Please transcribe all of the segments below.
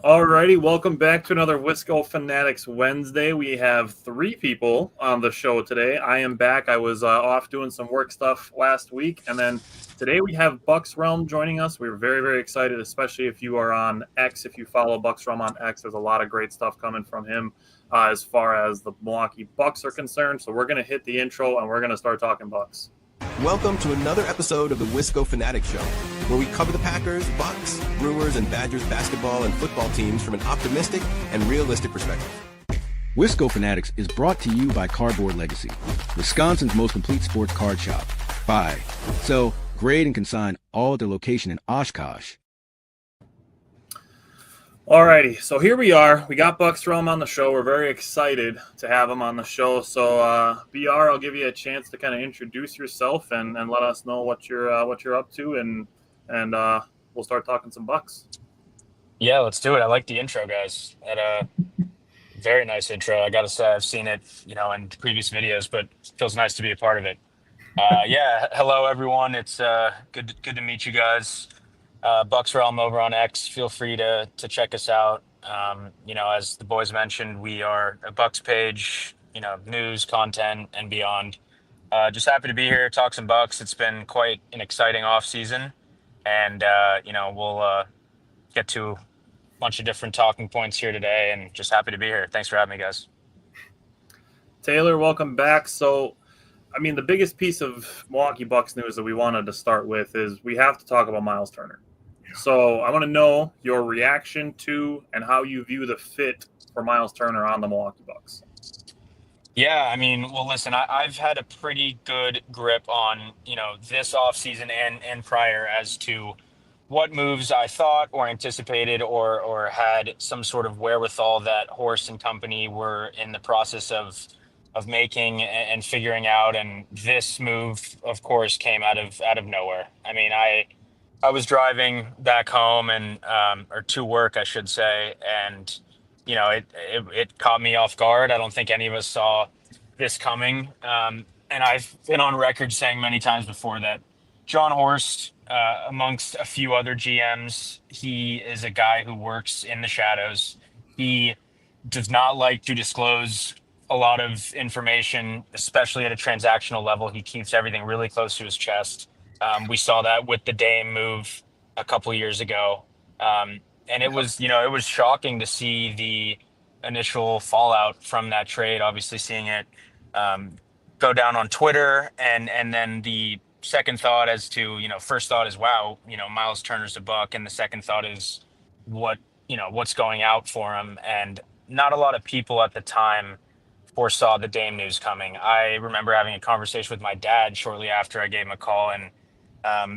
Alrighty, welcome back to another Wisco Fanatics Wednesday. We have three people on the show today. I am back. I was off doing some work stuff last week, and then today we have BucksRealm joining us. We're very, very excited, especially if you are on X. If you follow BucksRealm on X, there's a lot of great stuff coming from him as far as the Milwaukee Bucks are concerned. So we're going to hit the intro, and we're going to start talking Bucks. Welcome to another episode of the Wisco Fanatics Show, where we cover the Packers, Bucks, Brewers, and Badgers basketball and football teams from an optimistic and realistic perspective. Wisco Fanatics is brought to you by Cardboard Legacy, Wisconsin's most complete sports card shop. Buy, sell, grade, and consign all at their location in Oshkosh. Alrighty, so here we are. We got BucksRealm on the show. We're very excited to have him on the show. So, BR, I'll give you a chance to kind of introduce yourself and let us know what you're up to, and we'll start talking some Bucks. Yeah, let's do it. I like the intro, guys. Very nice intro. I gotta say, I've seen it, in previous videos, but it feels nice to be a part of it. Hello everyone. It's good to meet you guys. BucksRealm over on X. Feel free to check us out. As the boys mentioned, we are a Bucks page, news, content, and beyond. Just happy to be here, talk some Bucks. It's been quite an exciting off season, and we'll get to a bunch of different talking points here today, and just happy to be here. Thanks for having me, guys. Taylor, welcome back. So, the biggest piece of Milwaukee Bucks news that we wanted to start with is we have to talk about Miles Turner. So I want to know your reaction to and how you view the fit for Miles Turner on the Milwaukee Bucks. Yeah, well, listen, I've had a pretty good grip on, this offseason and prior as to what moves I thought or anticipated or had some sort of wherewithal that Horst and company were in the process of making and figuring out. And this move, of course, came out of nowhere. I was driving back home or to work, I should say, and it caught me off guard. I don't think any of us saw this coming. And I've been on record saying many times before that John Horst, amongst a few other GMs, he is a guy who works in the shadows. He does not like to disclose a lot of information, especially at a transactional level. He keeps everything really close to his chest. We saw that with the Dame move a couple of years ago. And it was shocking to see the initial fallout from that trade, obviously seeing it go down on Twitter. And then the second thought first thought is, wow, Miles Turner's a Buck. And the second thought is what's going out for him. And not a lot of people at the time foresaw the Dame news coming. I remember having a conversation with my dad shortly after I gave him a call and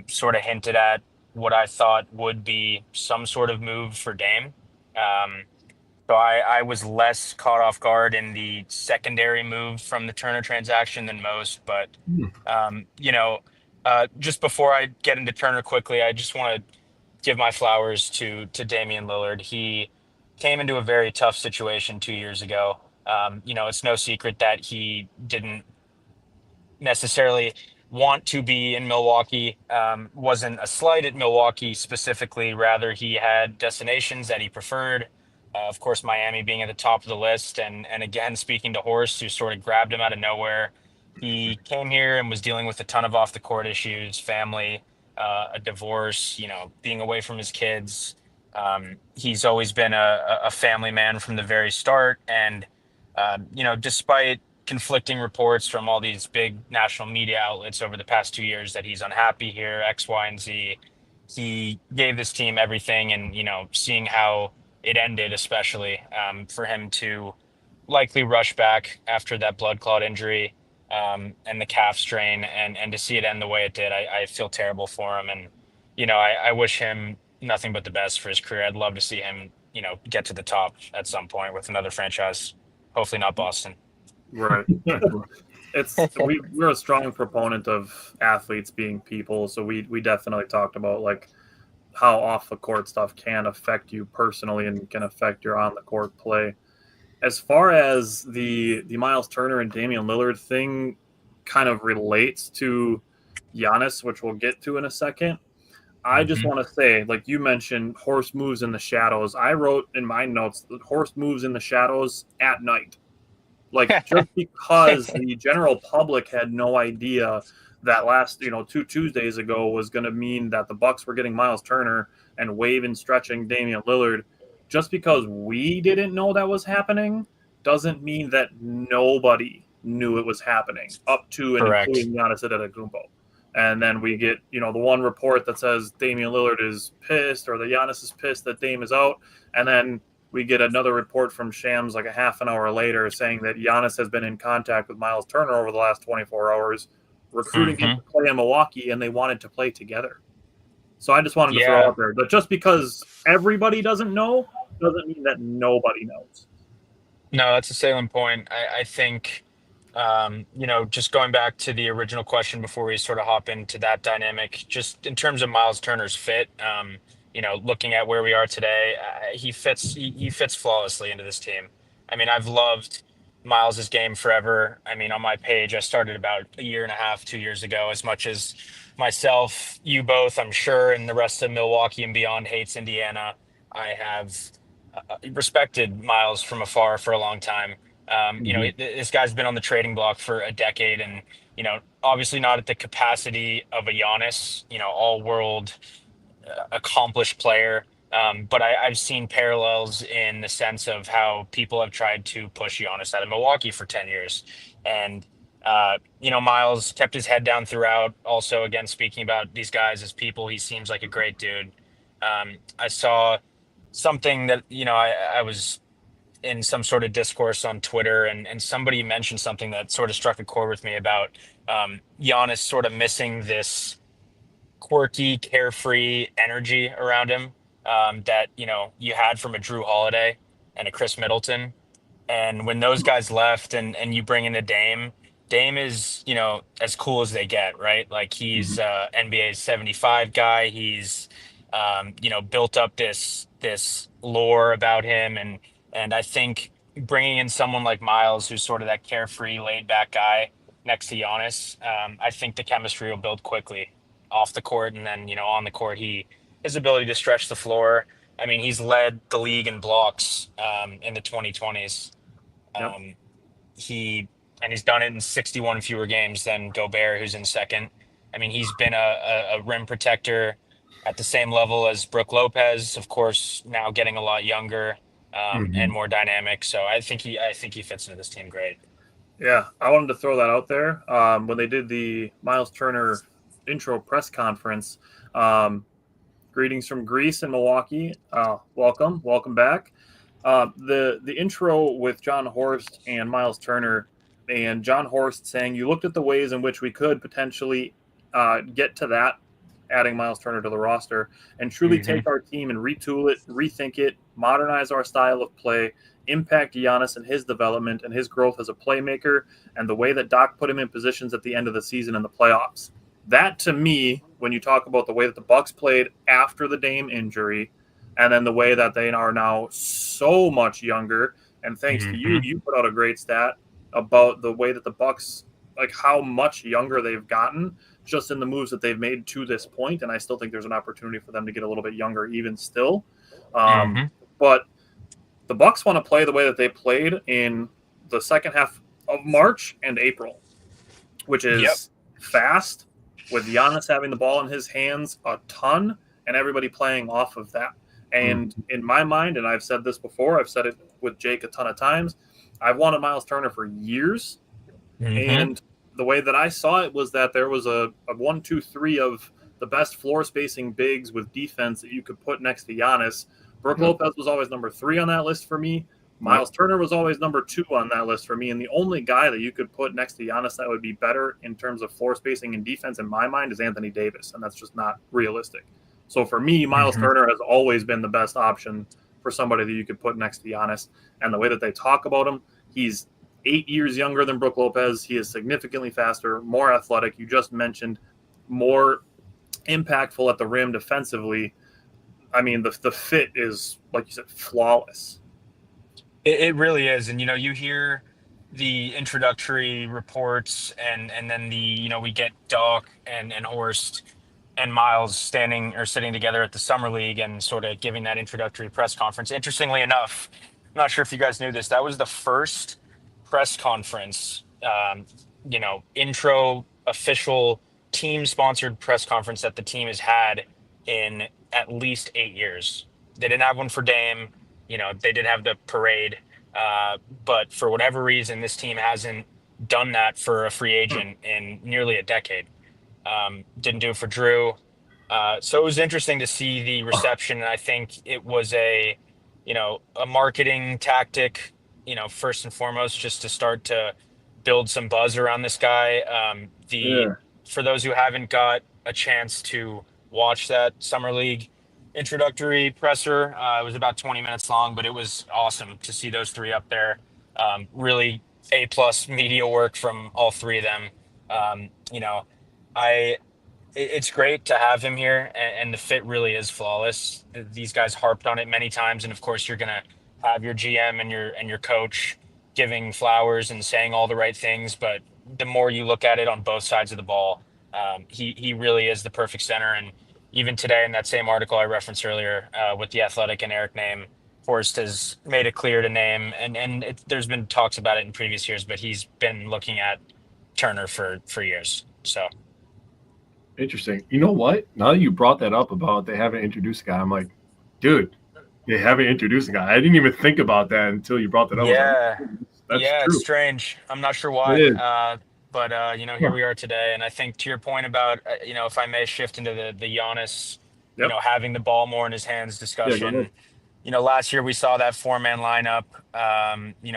sort of hinted at what I thought would be some sort of move for Dame. So I was less caught off guard in the secondary move from the Turner transaction than most. But, just before I get into Turner quickly, I just want to give my flowers to Damian Lillard. He came into a very tough situation 2 years ago. It's no secret that he didn't necessarily want to be in Milwaukee. Wasn't a slight at Milwaukee specifically. Rather, he had destinations that he preferred. Of course, Miami being at the top of the list. And again, speaking to Horst, who sort of grabbed him out of nowhere, he came here and was dealing with a ton of off the court issues, family, a divorce, being away from his kids. He's always been a family man from the very start. And despite conflicting reports from all these big national media outlets over the past 2 years that he's unhappy here, X, Y, and Z, he gave this team everything. And, seeing how it ended, especially for him to likely rush back after that blood clot injury and the calf strain and to see it end the way it did, I feel terrible for him. And, I wish him nothing but the best for his career. I'd love to see him, get to the top at some point with another franchise. Hopefully not Boston. Right. We're a strong proponent of athletes being people. So we definitely talked about like how off the court stuff can affect you personally and can affect your on the court play. As far as the Miles Turner and Damian Lillard thing kind of relates to Giannis, which we'll get to in a second. I just want to say, like you mentioned, horse moves in the shadows. I wrote in my notes that horse moves in the shadows at night. Like, just because the general public had no idea that last, 2 Tuesdays ago was going to mean that the Bucks were getting Miles Turner and waving, stretching Damian Lillard, just because we didn't know that was happening doesn't mean that nobody knew it was happening, up to and Correct. including Giannis Antetokounmpo. And then we get, the one report that says Damian Lillard is pissed or that Giannis is pissed that Dame is out. And then we get another report from Shams like a half an hour later saying that Giannis has been in contact with Miles Turner over the last 24 hours, recruiting him to play in Milwaukee, and they wanted to play together. So I just wanted to throw Yeah. out there that just because everybody doesn't know doesn't mean that nobody knows. No, that's a salient point. I think, just going back to the original question before we sort of hop into that dynamic, just in terms of Miles Turner's fit, looking at where we are today, he fits flawlessly into this team. I mean, I've loved Miles's game forever. I mean, on my page, I started about a year and a half, 2 years ago, as much as myself, you both, I'm sure, and the rest of Milwaukee and beyond hates Indiana. I have respected Miles from afar for a long time. This guy's been on the trading block for a decade, and obviously not at the capacity of a Giannis, all world accomplished player. But I've seen parallels in the sense of how people have tried to push Giannis out of Milwaukee for 10 years. And, Miles kept his head down throughout. Also, again, speaking about these guys as people, he seems like a great dude. I saw something that, I was in some sort of discourse on Twitter, and somebody mentioned something that sort of struck a chord with me about Giannis sort of missing this quirky, carefree energy around him that you had from a Drew Holiday and a Chris Middleton. And when those guys left, and you bring in a Dame, Dame is as cool as they get, right? Like he's NBA's 75 guy. He's built up this lore about him, and I think bringing in someone like Miles, who's sort of that carefree, laid back guy next to Giannis, I think the chemistry will build quickly off the court, and then on the court, his ability to stretch the floor. I mean, he's led the league in blocks in the 2020s. Yep. He's done it in 61 fewer games than Gobert, who's in second. I mean, he's been a rim protector at the same level as Brook Lopez, of course, now getting a lot younger and more dynamic. So I think he fits into this team great. Yeah, I wanted to throw that out there. When they did the Miles Turner intro press conference, greetings from Greece and Milwaukee. Welcome back. The intro with John Horst and Miles Turner, and John Horst saying, you looked at the ways in which we could potentially get to that, adding Miles Turner to the roster, and truly take our team and retool it, rethink it, modernize our style of play, impact Giannis and his development and his growth as a playmaker, and the way that Doc put him in positions at the end of the season in the playoffs. That, to me, when you talk about the way that the Bucks played after the Dame injury, and then the way that they are now so much younger, and thanks to you put out a great stat about the way that the Bucks, like how much younger they've gotten just in the moves that they've made to this point, and I still think there's an opportunity for them to get a little bit younger even still. But the Bucks want to play the way that they played in the second half of March and April, which is fast, with Giannis having the ball in his hands a ton and everybody playing off of that. And in my mind, and I've said this before, I've said it with Jake a ton of times, I've wanted Miles Turner for years. And the way that I saw it was that there was a 1, 2, 3 of the best floor spacing bigs with defense that you could put next to Giannis. Brook Lopez was always number 3 on that list for me. Miles Turner was always number 2 on that list for me. And the only guy that you could put next to Giannis that would be better in terms of floor spacing and defense in my mind is Anthony Davis. And that's just not realistic. So for me, Miles Turner has always been the best option for somebody that you could put next to Giannis. And the way that they talk about him, he's 8 years younger than Brook Lopez. He is significantly faster, more athletic. You just mentioned more impactful at the rim defensively. I mean, the fit is, like you said, flawless. It really is. And, you hear the introductory reports and then we get Doc and Horst and Miles sitting together at the summer league and sort of giving that introductory press conference. Interestingly enough, I'm not sure if you guys knew this. That was the first press conference, intro official team sponsored press conference that the team has had in at least 8 years. They didn't have one for Dame. They did have the parade, but for whatever reason, this team hasn't done that for a free agent in nearly a decade. Didn't do it for Drew. So it was interesting to see the reception. And I think it was a marketing tactic, first and foremost, just to start to build some buzz around this guy. Yeah. For those who haven't got a chance to watch that summer league introductory presser, it was about 20 minutes long, but it was awesome to see those three up there. Really A+ media work from all three of them. I it's great to have him here, and the fit really is flawless. These guys harped on it many times, and of course, you're gonna have your GM and your coach giving flowers and saying all the right things. But the more you look at it on both sides of the ball, he really is the perfect center. And even today, in that same article I referenced earlier with the Athletic and Eric Name, Forrest has made it clear to Name, and there's been talks about it in previous years, but he's been looking at Turner for years. So. Interesting. You know what? Now that you brought that up about they haven't introduced a guy, I'm like, dude, they haven't introduced a guy. I didn't even think about that until you brought that up. Yeah. That's Yeah, true. it's strange. I'm not sure why. It is. But here we are today. And I think to your point about, if I may shift into the Giannis, Yep. having the ball more in his hands Yeah, go discussion. ahead. Last year we saw that 4-man lineup,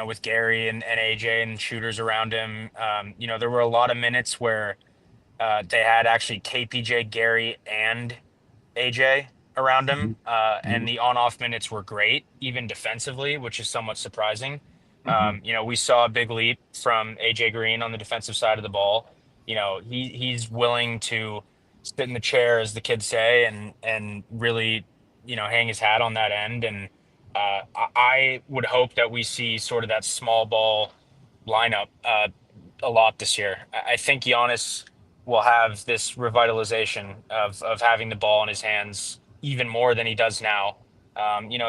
with Gary and AJ and shooters around him. There were a lot of minutes where they had actually KPJ, Gary, and AJ around him. And the on-off minutes were great, even defensively, which is somewhat surprising. We saw a big leap from AJ Green on the defensive side of the ball. He's willing to sit in the chair, as the kids say, and really, hang his hat on that end. And I would hope that we see sort of that small ball lineup a lot this year. I think Giannis will have this revitalization of having the ball in his hands even more than he does now.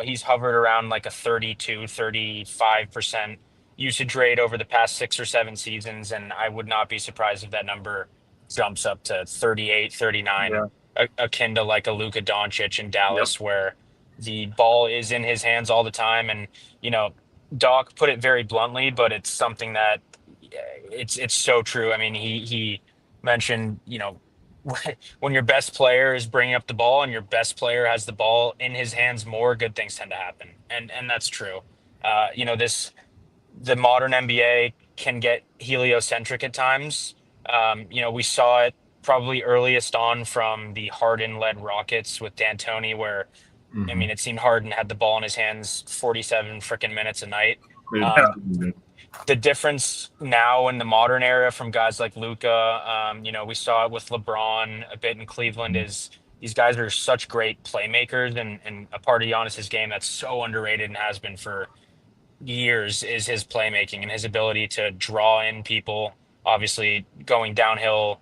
He's hovered around like a 35% usage rate over the past 6 or 7 seasons, and I would not be surprised if that number jumps up to 38, 39, akin to like a Luka Doncic in Dallas, where the ball is in his hands all the time. And, Doc put it very bluntly, but it's something that it's so true. I mean, he mentioned, when your best player is bringing up the ball and your best player has the ball in his hands more, good things tend to happen. And that's true. The modern NBA can get heliocentric at times. We saw it probably earliest on from the Harden-led Rockets with D'Antoni, where, I mean, it seemed Harden had the ball in his hands 47 freaking minutes a night. The difference now in the modern era from guys like Luka, we saw it with LeBron a bit in Cleveland, is these guys are such great playmakers, and a part of Giannis's game that's so underrated and has been for years is his playmaking and his ability to draw in people, obviously going downhill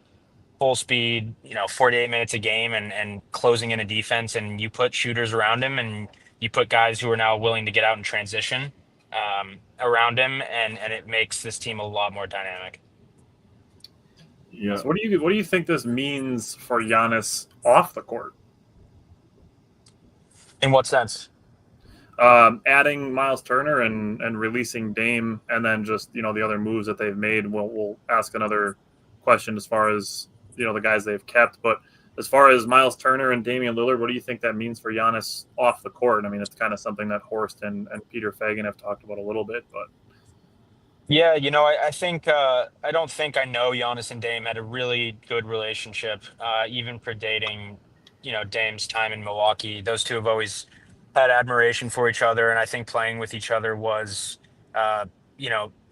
full speed, 48 minutes a game, and closing in a defense. And you put shooters around him, and you put guys who are now willing to get out and transition around him, and it makes this team a lot more dynamic. Yeah. So what do you think this means for Giannis off the court? In what sense? Adding Miles Turner and releasing Dame, and then just the other moves that they've made. We'll ask another question as far as the guys they've kept, but as far as Miles Turner and Damian Lillard, what do you think that means for Giannis off the court? I mean, it's kind of something that Horst and Peter Fagan have talked about a little bit, but yeah, I think I don't think I know Giannis and Dame had a really good relationship, even predating Dame's time in Milwaukee. Those two have always had admiration for each other, and I think playing with each other was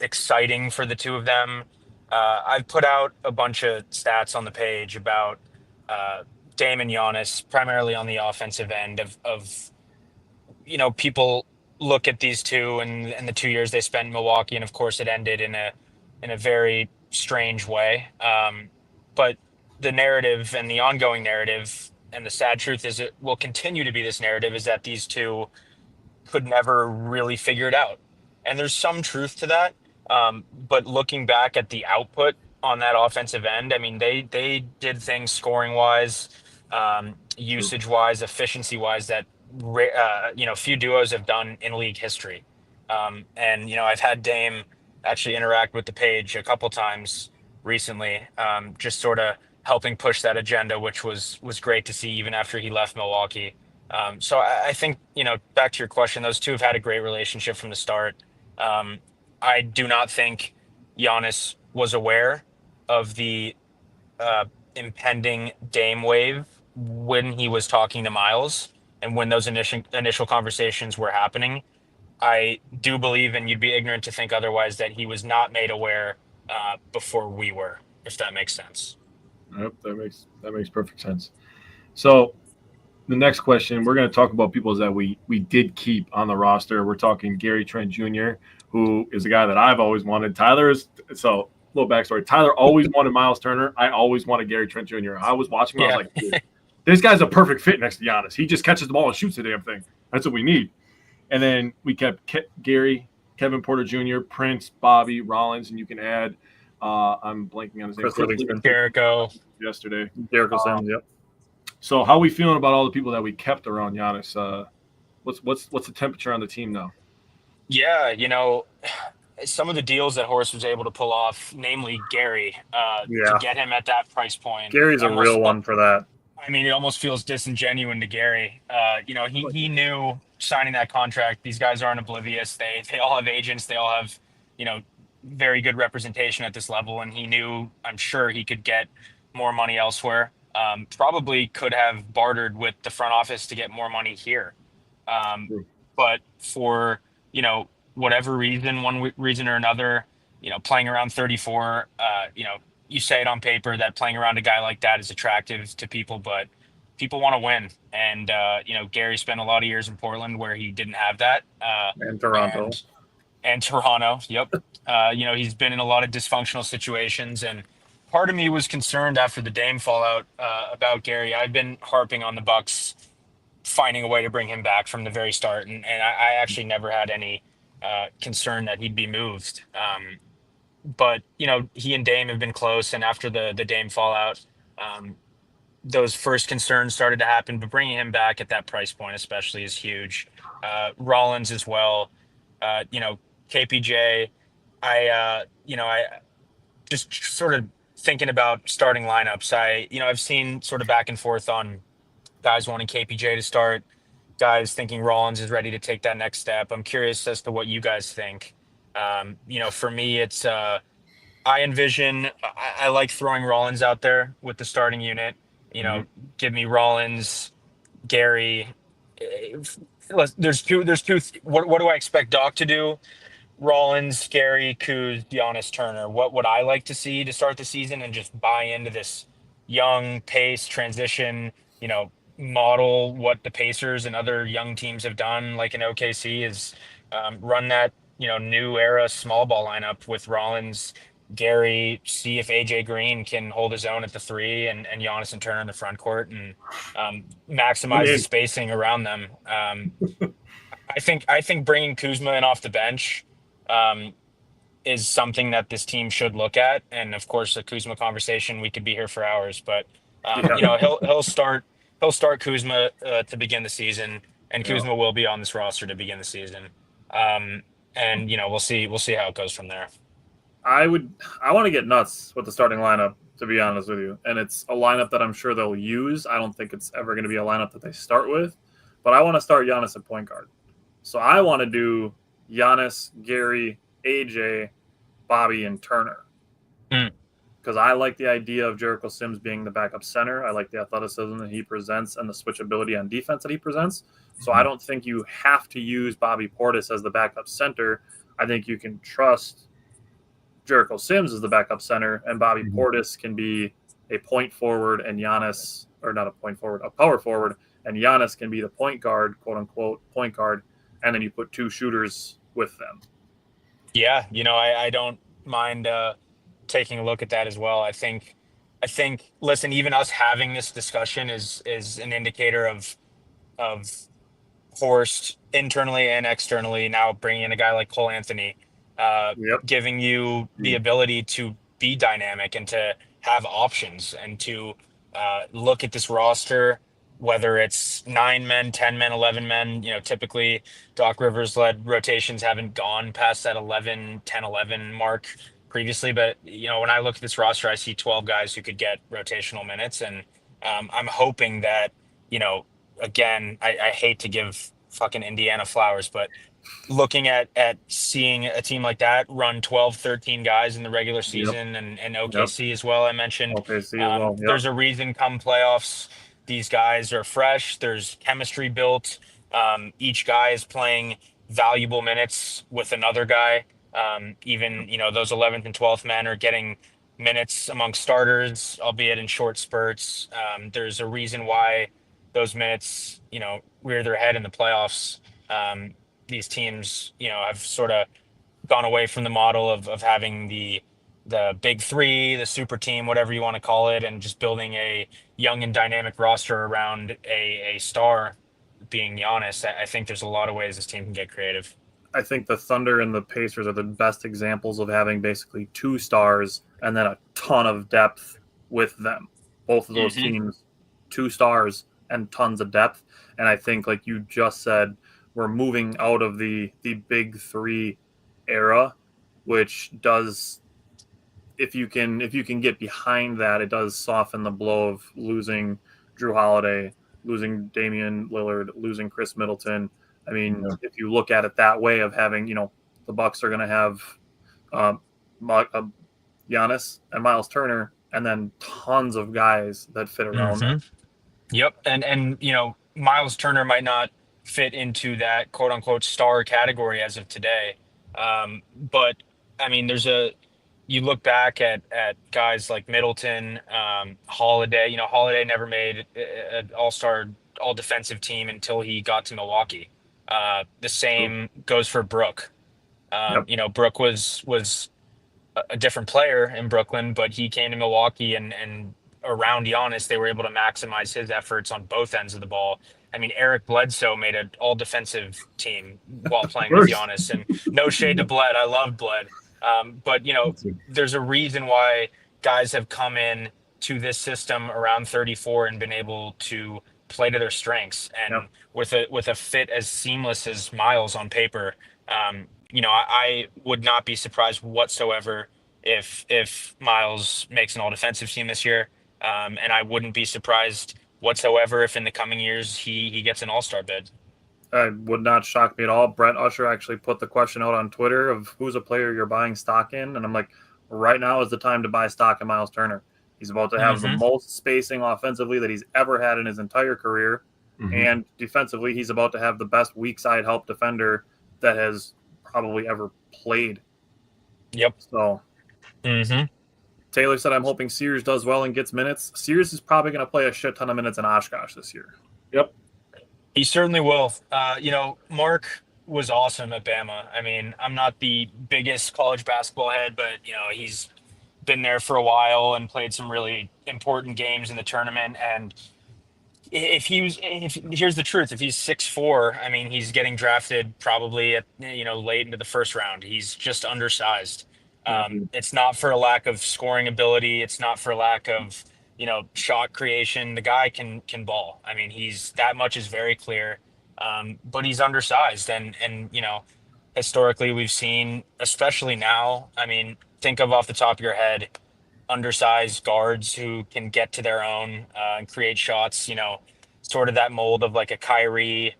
exciting for the two of them. I've put out a bunch of stats on the page about Dame and Giannis, primarily on the offensive end of people look at these two and the 2 years they spent in Milwaukee, and of course it ended in a very strange way. But the narrative and the ongoing narrative, and the sad truth is it will continue to be this narrative, is that these two could never really figure it out. And there's some truth to that. But looking back at the output on that offensive end, I mean, they did things scoring wise, usage wise, efficiency wise that few duos have done in league history. And I've had Dame actually interact with the page a couple times recently, just sort of helping push that agenda, which was great to see even after he left Milwaukee. So I think, back to your question, those two have had a great relationship from the start. I do not think Giannis was aware of the impending Dame wave when he was talking to Miles and when those initial conversations were happening. I do believe, and you'd be ignorant to think otherwise, that he was not made aware before we were, if that makes sense. Yep, that makes perfect sense. So the next question, we're going to talk about people that we did keep on the roster. We're talking Gary Trent Jr., who is a guy that I've always wanted. So little backstory. Tyler always wanted Miles Turner. I always wanted Gary Trent Jr. I was watching him. I was like, dude, this guy's a perfect fit next to Giannis. He just catches the ball and shoots the damn thing. That's what we need. And then we kept Gary, Kevin Porter Jr., Prince, Bobby, Rollins, and you can add, I'm blanking on his name. Jericho. Yesterday. Jericho Sims, yep. So how are we feeling about all the people that we kept around Giannis? What's the temperature on the team now? Yeah, some of the deals that Horst was able to pull off, namely Gary, to get him at that price point. Gary's a real one for that. I mean, it almost feels disingenuous to Gary. He knew signing that contract, these guys aren't oblivious. They all have agents. They all have, very good representation at this level. And he knew, I'm sure, he could get more money elsewhere. Probably could have bartered with the front office to get more money here. But for, whatever reason, one reason or another, playing around 34, you say it on paper that playing around a guy like that is attractive to people, but people want to win. And, Gary spent a lot of years in Portland where he didn't have that. And Toronto. And Toronto. Yep. He's been in a lot of dysfunctional situations, and part of me was concerned after the Dame fallout about Gary. I've been harping on the Bucks finding a way to bring him back from the very start. And I actually never had any concern that he'd be moved. But, he and Dame have been close. And after the Dame fallout, those first concerns started to happen. But bringing him back at that price point especially is huge. Rollins as well. KPJ, I just sort of thinking about starting lineups. I've seen sort of back and forth on guys wanting KPJ to start, guys thinking Rollins is ready to take that next step. I'm curious as to what you guys think. For me, it's I envision, I like throwing Rollins out there with the starting unit. Give me Rollins, Gary. There's two. What do I expect Doc to do? Rollins, Gary, Kuz, Giannis, Turner. What would I like to see to start the season and just buy into this young pace transition, model what the Pacers and other young teams have done, like in OKC, is run that, new era small ball lineup with Rollins, Gary, see if AJ Green can hold his own at the three, and Giannis and Turner in the front court, and maximize the spacing around them. I think bringing Kuzma in off the bench is something that this team should look at. And of course, a Kuzma conversation, we could be here for hours, but he'll start Kuzma to begin the season, and Kuzma will be on this roster to begin the season. And we'll see how it goes from there. I want to get nuts with the starting lineup, to be honest with you. And it's a lineup that I'm sure they'll use. I don't think it's ever going to be a lineup that they start with, but I want to start Giannis at point guard. So I want to do Giannis, Gary, AJ, Bobby, and Turner. Because I like the idea of Jericho Sims being the backup center. I like the athleticism that he presents and the switchability on defense that he presents. So I don't think you have to use Bobby Portis as the backup center. I think you can trust Jericho Sims as the backup center, and Bobby Portis can be a point forward, and Giannis, or not a point forward, a power forward, and Giannis can be the point guard, quote unquote, point guard, and then you put two shooters with them. Yeah, I don't mind taking a look at that as well. I think I think, listen, even us having this discussion is an indicator of Horst internally and externally now bringing in a guy like Cole Anthony, Yep. giving you the ability to be dynamic and to have options and to look at this roster, whether it's 9 men, 10 men, 11 men. Typically Doc Rivers led rotations haven't gone past that 11, 10, 11 mark previously. But, when I look at this roster, I see 12 guys who could get rotational minutes. And I'm hoping that, again, I hate to give fucking Indiana flowers, but looking at seeing a team like that run 12, 13 guys in the regular Yep. season and Yep. OKC as well, I mentioned, OKC as well. Yep. there's a reason come playoffs, these guys are fresh. There's chemistry built. Each guy is playing valuable minutes with another guy. Even, those 11th and 12th men are getting minutes among starters, albeit in short spurts. There's a reason why those minutes, rear their head in the playoffs. These teams, have sort of gone away from the model of having the big three, the super team, whatever you want to call it, and just building a young and dynamic roster around a star being Giannis. I think there's a lot of ways this team can get creative. I think the Thunder and the Pacers are the best examples of having basically 2 stars and then a ton of depth with them. Both of those teams, 2 stars and tons of depth. And I think, like you just said, we're moving out of the big 3 era, which does, if you can get behind that, it does soften the blow of losing Drew Holiday, losing Damian Lillard, losing Chris Middleton. I mean, if you look at it that way of having, the Bucks are going to have Giannis and Miles Turner, and then tons of guys that fit around them. Yep. And Miles Turner might not fit into that quote unquote star category as of today. But I mean, you look back at guys like Middleton, Holiday. Holiday never made an all-star, all-defensive team until he got to Milwaukee. The same goes for Brook. Brook was a different player in Brooklyn, but he came to Milwaukee and around Giannis, they were able to maximize his efforts on both ends of the ball. I mean, Eric Bledsoe made an all-defensive team while playing with Giannis, and no shade to Bled. I love Bled. But, there's a reason why guys have come in to this system around 34 and been able to play to their strengths. And with a fit as seamless as Miles on paper, I would not be surprised whatsoever if Miles makes an all-defensive team this year. And I wouldn't be surprised whatsoever if in the coming years he gets an all-star bid. It would not shock me at all. Brent Usher actually put the question out on Twitter of who's a player you're buying stock in. And I'm like, right now is the time to buy stock in Miles Turner. He's about to have the most spacing offensively that he's ever had in his entire career. And defensively, he's about to have the best weak side help defender that has probably ever played. Yep. So Taylor said, I'm hoping Sears does well and gets minutes. Sears is probably going to play a shit ton of minutes in Oshkosh this year. Yep. He certainly will. Mark was awesome at Bama. I mean, I'm not the biggest college basketball head, but, he's been there for a while and played some really important games in the tournament. And here's the truth, if he's 6'4", I mean, he's getting drafted probably at, late into the first round. He's just undersized. It's not for a lack of scoring ability. It's not for a lack of, shot creation. The guy can ball. I mean, that much is very clear. But he's undersized. And historically we've seen, especially now, I mean, think of off the top of your head, undersized guards who can get to their own and create shots, sort of that mold of like a Kyrie,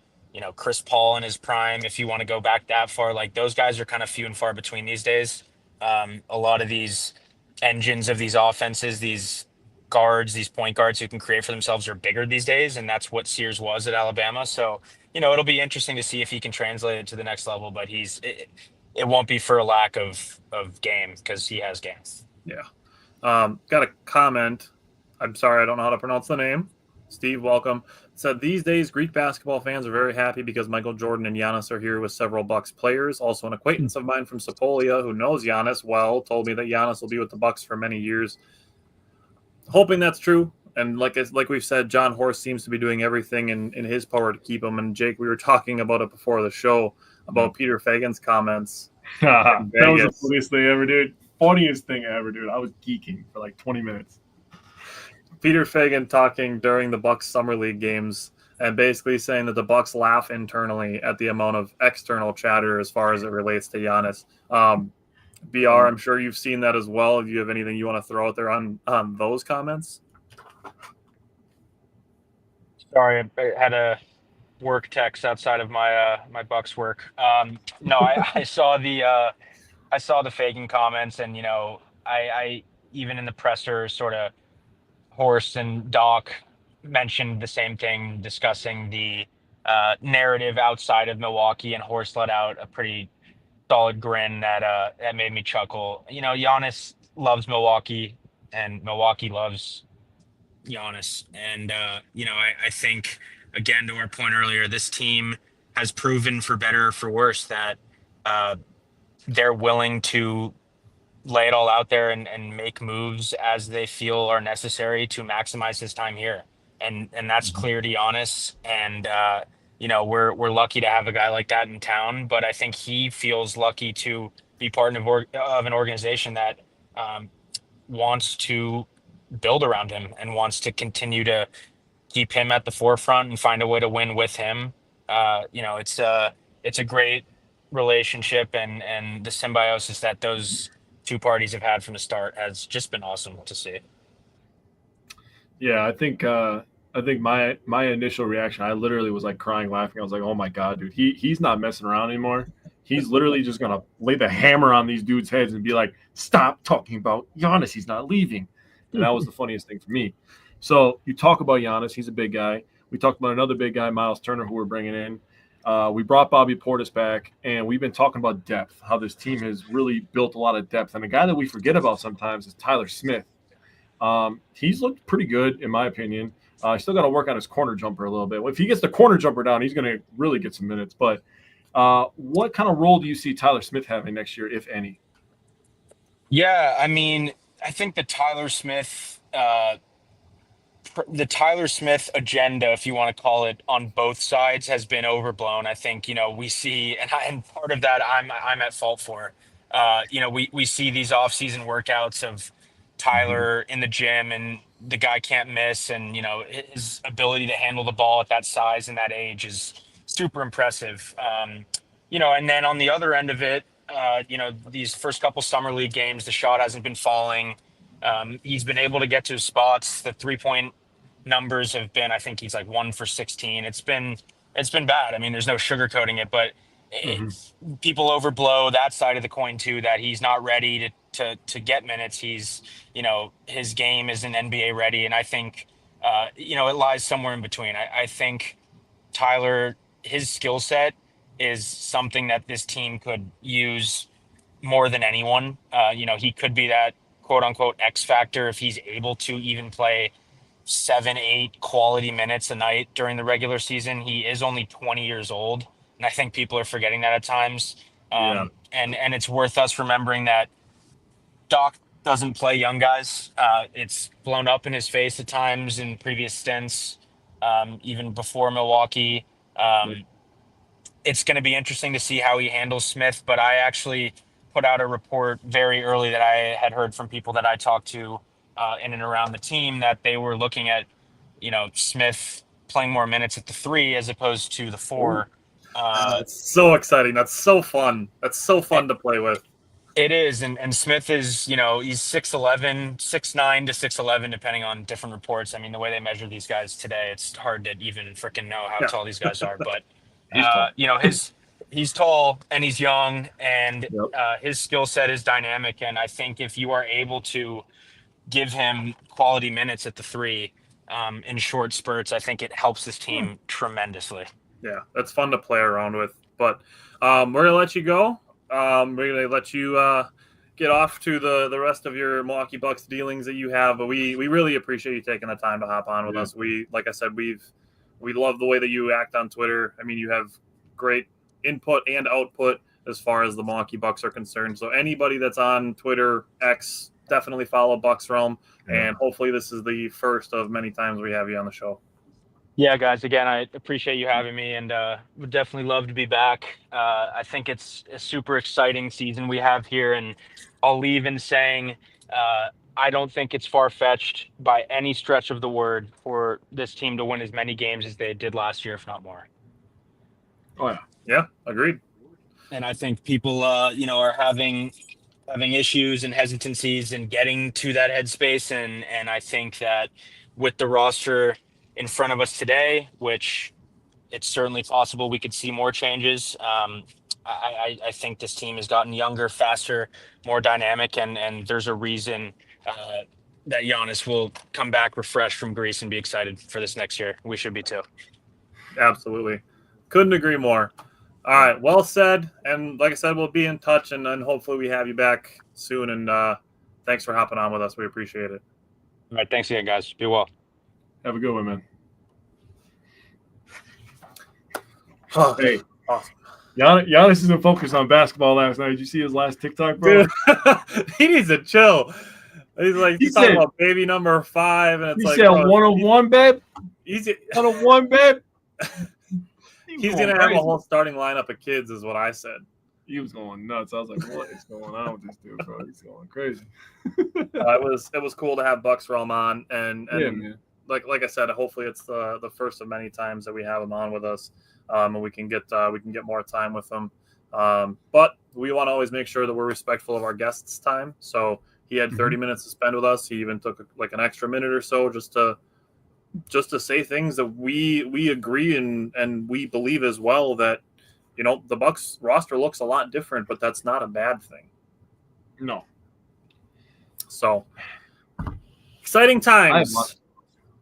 Chris Paul in his prime. If you want to go back that far, like those guys are kind of few and far between these days. A lot of these engines of these offenses, these guards, these point guards who can create for themselves are bigger these days. And that's what Sears was at Alabama. So, it'll be interesting to see if he can translate it to the next level, but it won't be for a lack of game because he has game. Yeah. Got a comment. I'm sorry, I don't know how to pronounce the name. Steve, welcome. Said, these days, Greek basketball fans are very happy because Michael Jordan and Giannis are here with several Bucks players. Also, an acquaintance of mine from Sepolia who knows Giannis well told me that Giannis will be with the Bucks for many years. hoping that's true. And like we've said, John Horst seems to be doing everything in his power to keep him. And Jake, we were talking about it before the show about Peter Fagan's comments. That was the funniest thing ever, dude. Funniest thing ever, dude. I was geeking for like 20 minutes. Peter Fagan talking during the Bucks Summer League games and basically saying that the Bucks laugh internally at the amount of external chatter as far as it relates to Giannis. BR, I'm sure you've seen that as well. Do you have anything you want to throw out there on those comments? Sorry, I had a work text outside of my my Bucks work. No, I saw the Fagan comments, and I even in the presser, sort of Horst and Doc mentioned the same thing, discussing the narrative outside of Milwaukee, and Horst let out a pretty solid grin that made me chuckle. Giannis loves Milwaukee, and Milwaukee loves Giannis. And, I think, again, to our point earlier, this team has proven for better or for worse that they're willing to lay it all out there and make moves as they feel are necessary to maximize his time here. And that's clear to Giannis. And, we're lucky to have a guy like that in town, but I think he feels lucky to be part of an organization that wants to build around him and wants to continue to keep him at the forefront and find a way to win with him. It's a great relationship, and the symbiosis that those two parties have had from the start has just been awesome to see. Yeah, I think my initial reaction, I literally was like crying, laughing. I was like, "Oh my god, dude, he's not messing around anymore. He's literally just gonna lay the hammer on these dudes' heads and be like, stop talking about Giannis. He's not leaving." And that was the funniest thing for me. So you talk about Giannis. He's a big guy. We talked about another big guy, Miles Turner, who we're bringing in. We brought Bobby Portis back, and we've been talking about depth, how this team has really built a lot of depth. And a guy that we forget about sometimes is Tyler Smith. He's looked pretty good, in my opinion. He's still got to work on his corner jumper a little bit. If he gets the corner jumper down, he's going to really get some minutes. But what kind of role do you see Tyler Smith having next year, if any? Yeah, I mean, I think the Tyler Smith agenda, if you want to call it, on both sides has been overblown. I think we see, and part of that I'm at fault for. We see these off-season workouts of Tyler in the gym, and the guy can't miss, and his ability to handle the ball at that size and that age is super impressive. And then on the other end of it, these first couple summer league games, the shot hasn't been falling. He's been able to get to his spots. The 3-point numbers have been, I think he's like 1 for 16. It's been bad. I mean, there's no sugarcoating it, but people overblow that side of the coin too, that he's not ready to get minutes. He's, his game isn't NBA ready. And I think, it lies somewhere in between. I think Tyler, his skill set is something that this team could use more than anyone. He could be that quote unquote X factor if he's able to even play 7-8 quality minutes a night during the regular season. He is only 20 years old, and I think people are forgetting that at times. And it's worth us remembering that Doc doesn't play young guys. It's blown up in his face at times in previous stints, even before Milwaukee. It's going to be interesting to see how he handles Smith, but I actually put out a report very early that I had heard from people that I talked to in and around the team that they were looking at, Smith playing more minutes at the 3 as opposed to the 4. It's so exciting. That's so fun. That's so fun to play with. It is. And Smith is, he's 6'11", 6'9" to 6'11", depending on different reports. I mean, the way they measure these guys today, it's hard to even freaking know how tall these guys are. But, he's tall and he's young, and his skill set is dynamic. And I think if you are able to give him quality minutes at the 3 in short spurts, I think it helps this team tremendously. Yeah, that's fun to play around with. But we're going to let you go. We're going to let you get off to the rest of your Milwaukee Bucks dealings that you have. But we really appreciate you taking the time to hop on with us. Like I said, we love the way that you act on Twitter. I mean, you have great input and output as far as the Milwaukee Bucks are concerned. So anybody that's on Twitter, X, definitely follow BucksRealm, and hopefully this is the first of many times we have you on the show. Yeah, guys, again, I appreciate you having me, and would definitely love to be back. I think it's a super exciting season we have here, and I'll leave in saying I don't think it's far-fetched by any stretch of the word for this team to win as many games as they did last year, if not more. Oh, yeah. Yeah, agreed. And I think people, are having issues and hesitancies in getting to that headspace, and I think that with the roster in front of us today, which it's certainly possible we could see more changes. I think this team has gotten younger, faster, more dynamic, and there's a reason that Giannis will come back refreshed from Greece and be excited for this next year. We should be too. Absolutely. Couldn't agree more. All right, well said. And like I said, we'll be in touch, and hopefully we have you back soon. And thanks for hopping on with us. We appreciate it. All right, thanks again, guys. Be well. Have a good one, man. Oh, Hey, awesome. Giannis isn't focused on basketball last night. Did you see his last TikTok, bro? Dude, he needs to chill. He's talking about baby number 5, and it's He like, said 101, babe. He's 101, babe. he's gonna have a whole starting lineup of kids, is what I said. He was going nuts. I was like, "What is going on with this dude, bro? He's going crazy." It was cool to have BucksRealm on, and Yeah, man. like I said, hopefully it's the first of many times that we have him on with us, and we can get more time with him. But we want to always make sure that we're respectful of our guests' time. So he had 30 minutes to spend with us. He even took like an extra minute or so just to say things that we agree and we believe as well, that the Bucks roster looks a lot different, but that's not a bad thing. No. So exciting times.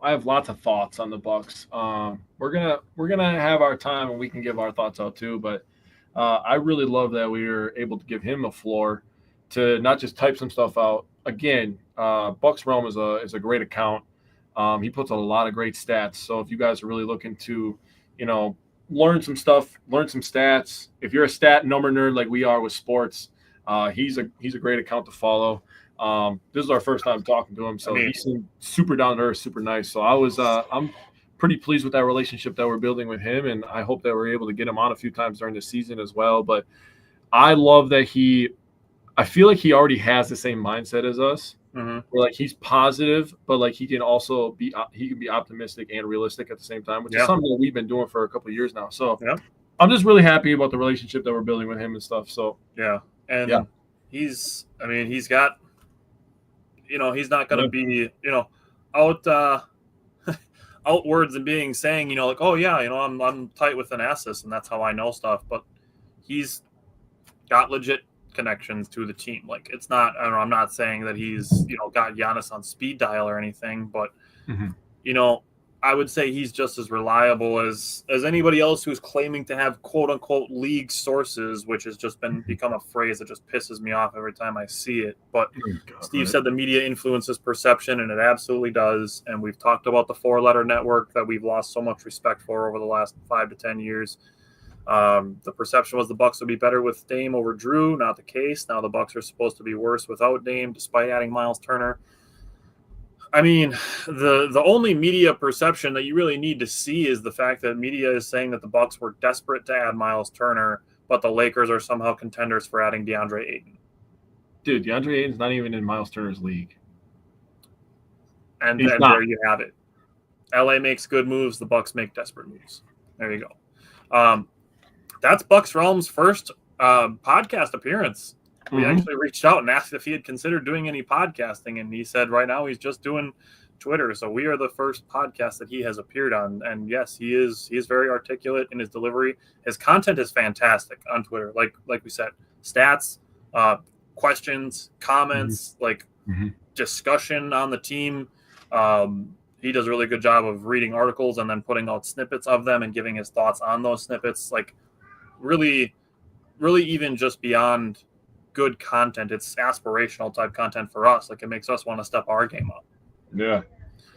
I have lots of thoughts on the Bucks. We're gonna have our time and we can give our thoughts out too. But I really love that we were able to give him a floor to not just type some stuff out. Again, BucksRealm is a great account. He puts a lot of great stats. So if you guys are really looking to, learn some stuff, learn some stats, if you're a stat number nerd like we are with sports, he's a great account to follow. This is our first time talking to him, so he seemed super down to earth, super nice. So I'm pretty pleased with that relationship that we're building with him, and I hope that we're able to get him on a few times during the season as well. But I love that I feel like he already has the same mindset as us. Mm-hmm. Where like he's positive, but like he can also be optimistic and realistic at the same time, which is something that we've been doing for a couple of years now. So I'm just really happy about the relationship that we're building with him and stuff. So he's got, he's not going to be, outwards and being saying, like, oh yeah, I'm tight with Thanasis and that's how I know stuff, but he's got legit connections to the team. Like, it's not, I'm not saying that he's, got Giannis on speed dial or anything, but I would say he's just as reliable as anybody else who's claiming to have quote unquote league sources, which has just become a phrase that just pisses me off every time I see it. But Steve said the media influences perception, and it absolutely does. And we've talked about the 4-letter network that we've lost so much respect for over the last 5 to 10 years. The perception was the Bucks would be better with Dame over Drew. Not the case. Now the Bucks are supposed to be worse without Dame, despite adding Miles Turner. I mean, the only media perception that you really need to see is the fact that media is saying that the Bucks were desperate to add Miles Turner, but the Lakers are somehow contenders for adding DeAndre Ayton. Dude, DeAndre Ayton's not even in Miles Turner's league. And there you have it. LA makes good moves. The Bucks make desperate moves. There you go. That's BucksRealm's first podcast appearance. We actually reached out and asked if he had considered doing any podcasting, and he said right now he's just doing Twitter. So we are the first podcast that he has appeared on. And yes, he is very articulate in his delivery. His content is fantastic on Twitter. Like we said, stats, questions, comments, discussion on the team. He does a really good job of reading articles and then putting out snippets of them and giving his thoughts on those snippets. Like, really, really even just beyond good content, it's aspirational type content for us. Like, it makes us want to step our game up. Yeah.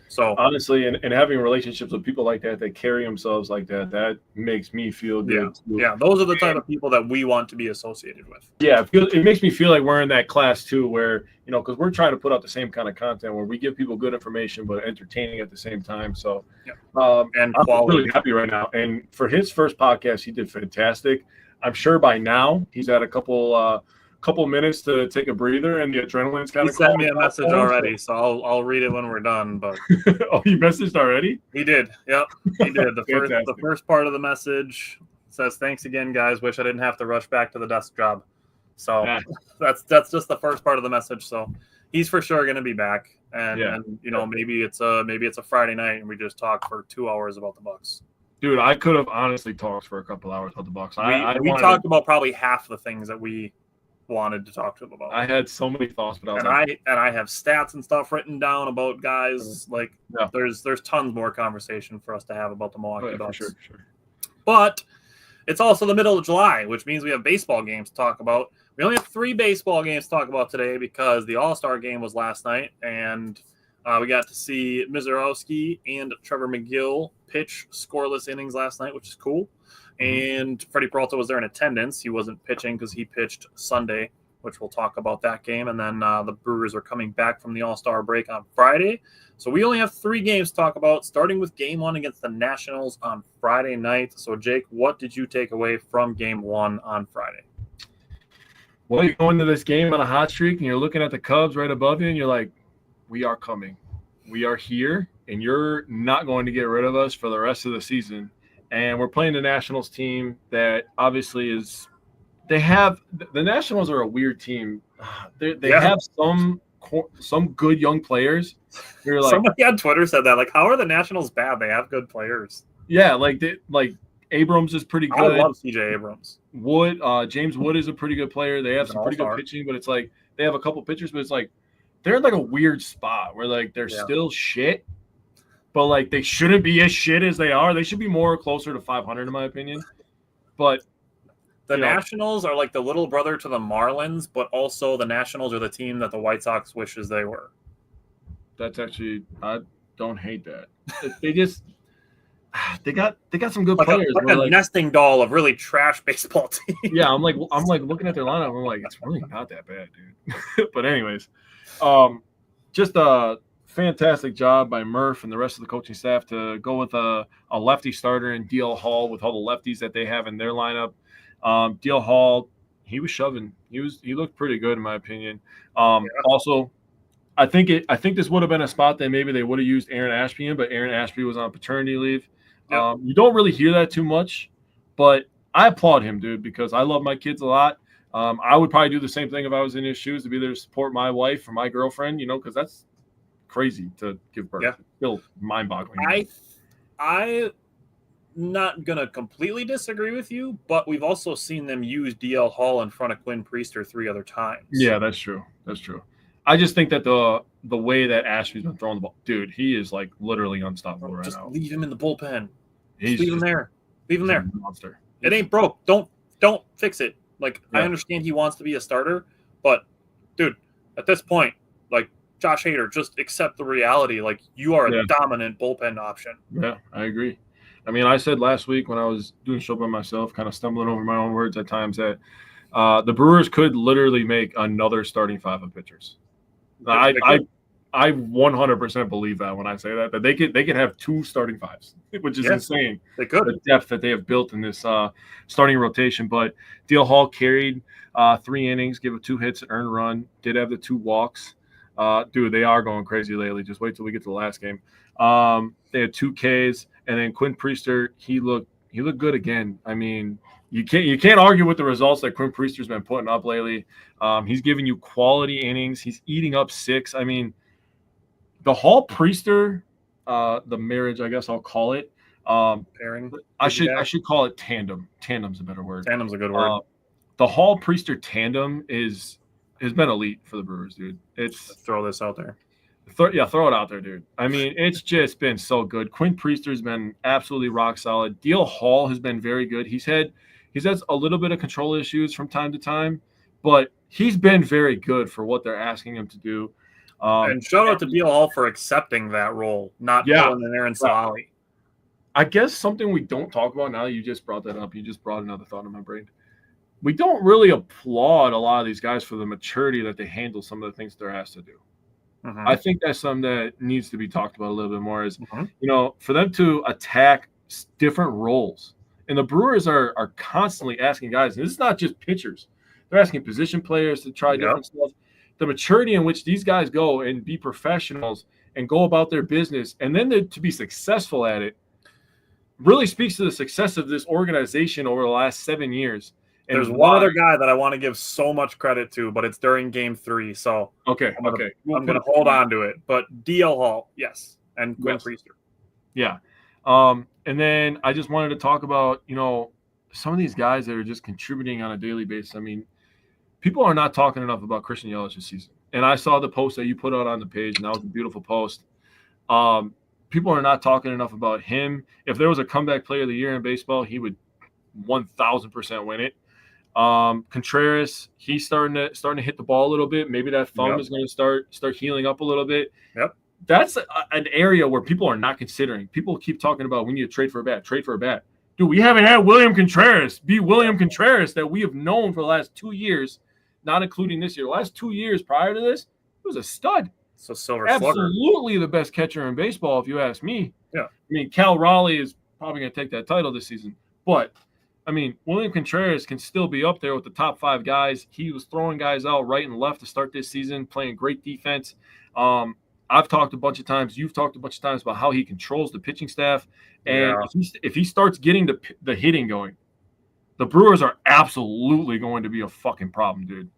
So honestly, and having relationships with people like that carry themselves like that makes me feel good. Yeah, those are the type of people that we want to be associated with. Yeah, it makes me feel like we're in that class too, where because we're trying to put out the same kind of content where we give people good information but entertaining at the same time. So, and I'm quality. really happy right now. And for his first podcast, he did fantastic. I'm sure by now he's had a couple minutes to take a breather, and the adrenaline's kind He of. sent me a message already, so I'll read it when we're done. But oh, he messaged already? He did. Yep, he did. The first part of the message says, "Thanks again, guys. Wish I didn't have to rush back to the desk job." So that's just the first part of the message. So he's for sure going to be back, and maybe it's a Friday night and we just talk for 2 hours about the Bucks. Dude, I could have honestly talked for a couple hours about the Bucks. We talked about probably half the things that we wanted to talk to them about. I had so many thoughts, but I have stats and stuff written down about guys. Like there's tons more conversation for us to have about the Milwaukee Bucks. For sure. But it's also the middle of July, which means we have baseball games to talk about. We only have 3 baseball games to talk about today because the All-Star game was last night, and we got to see Misiorowski and Trevor Megill pitch scoreless innings last night, which is cool. And Freddy Peralta was there in attendance. He wasn't pitching because he pitched Sunday, which we'll talk about that game. And then the Brewers are coming back from the All-Star break on Friday. So we only have 3 games to talk about, starting with Game 1 against the Nationals on Friday night. So, Jake, what did you take away from Game 1 on Friday? Well, you go into this game on a hot streak, and you're looking at the Cubs right above you, and you're like, we are coming. We are here, and you're not going to get rid of us for the rest of the season. And we're playing the Nationals team that obviously is – the Nationals are a weird team. They have some good young players. You're like, somebody on Twitter said that. Like, how are the Nationals bad? They have good players. Yeah, like Abrams is pretty good. I love CJ Abrams. James Wood is a pretty good player. They have some pretty good pitching, but it's like they have a couple pitchers, but it's like they're in like a weird spot where like they're still shit, but like they shouldn't be as shit as they are. They should be more closer to 500 in my opinion. But the Nationals are like the little brother to the Marlins, but also the Nationals are the team that the White Sox wishes they were. That's actually, I don't hate that. They got some good players. Like a nesting doll of really trash baseball teams. Yeah, I'm like looking at their lineup. I'm like, it's really not that bad, dude. But anyways, just a fantastic job by Murph and the rest of the coaching staff to go with a lefty starter in DL Hall with all the lefties that they have in their lineup. DL Hall, he was shoving. He looked pretty good in my opinion. Also, I think this would have been a spot that maybe they would have used Aaron Ashby in, but Aaron Ashby was on paternity leave. Yep. You don't really hear that too much, but I applaud him, dude, because I love my kids a lot. I would probably do the same thing if I was in his shoes, to be there to support my wife or my girlfriend, because that's crazy to give birth. Yeah. It's still mind-boggling. I'm not going to completely disagree with you, but we've also seen them use DL Hall in front of Quinn Priester 3 other times. Yeah, that's true. I just think that the way that Ashby's been throwing the ball, dude, he is like literally unstoppable right now. Just leave him in the bullpen. Leave him there. Leave him there. Monster. It ain't broke. Don't fix it. Like, I understand he wants to be a starter, but dude, at this point, like Josh Hader, just accept the reality. Like, you are a dominant bullpen option. Yeah, I agree. I mean, I said last week when I was doing a show by myself, kind of stumbling over my own words at times, that the Brewers could literally make another starting 5 of pitchers. I 100% believe that when I say that they could have 2 starting 5s, which is insane. They could. The depth that they have built in this starting rotation. But DL Hall carried 3 innings, gave up 2 hits, earned a run, did have the 2 walks. Dude, they are going crazy lately. Just wait till we get to the last game. They had 2 Ks, and then Quinn Priester, he looked good again. I mean, you can't argue with the results that Quinn Priester's been putting up lately. He's giving you quality innings. He's eating up 6. I mean, the Hall Priester, the marriage, I guess I'll call it. Pairing. I should call it tandem. Tandem's a better word. Tandem's a good word. The Hall Priester tandem has been elite for the Brewers, dude. Let's throw this out there. Throw it out there, dude. I mean, it's just been so good. Quinn Priester's been absolutely rock solid. DL Hall has been very good. He's had a little bit of control issues from time to time, but he's been very good for what they're asking him to do. And shout out to Beal Hall for accepting that role, not pulling an Aaron Solali. I guess something we don't talk about now, you just brought that up. You just brought another thought in my brain. We don't really applaud a lot of these guys for the maturity that they handle some of the things they're asked to do. Mm-hmm. I think that's something that needs to be talked about a little bit more is, for them to attack different roles. And the Brewers are constantly asking guys, and this is not just pitchers. They're asking position players to try different stuff. The maturity in which these guys go and be professionals and go about their business, and then to be successful at it, really speaks to the success of this organization over the last 7 years. And there's one other guy that I want to give so much credit to, but it's during Game 3, so I'm gonna hold on to it. But DL Hall, yes, and Quinn Priester. Yeah. And then I just wanted to talk about, some of these guys that are just contributing on a daily basis. I mean, people are not talking enough about Christian Yelich this season. And I saw the post that you put out on the page, and that was a beautiful post. People are not talking enough about him. If there was a comeback player of the year in baseball, he would 1,000% win it. Contreras, he's starting to hit the ball a little bit. Maybe that thumb is going to start healing up a little bit. Yep. That's an area where people are not considering. People keep talking about we need to trade for a bat. Dude, we haven't had William Contreras be William Contreras that we have known for the last 2 years, not including this year. The last 2 years prior to this, he was a stud. So silver slugger. Absolutely the best catcher in baseball, if you ask me. Yeah. I mean, Cal Raleigh is probably going to take that title this season. But, I mean, William Contreras can still be up there with the top 5 guys. He was throwing guys out right and left to start this season, playing great defense. I've talked a bunch of times. You've talked a bunch of times about how he controls the pitching staff. And if he starts getting the hitting going, the Brewers are absolutely going to be a fucking problem, dude.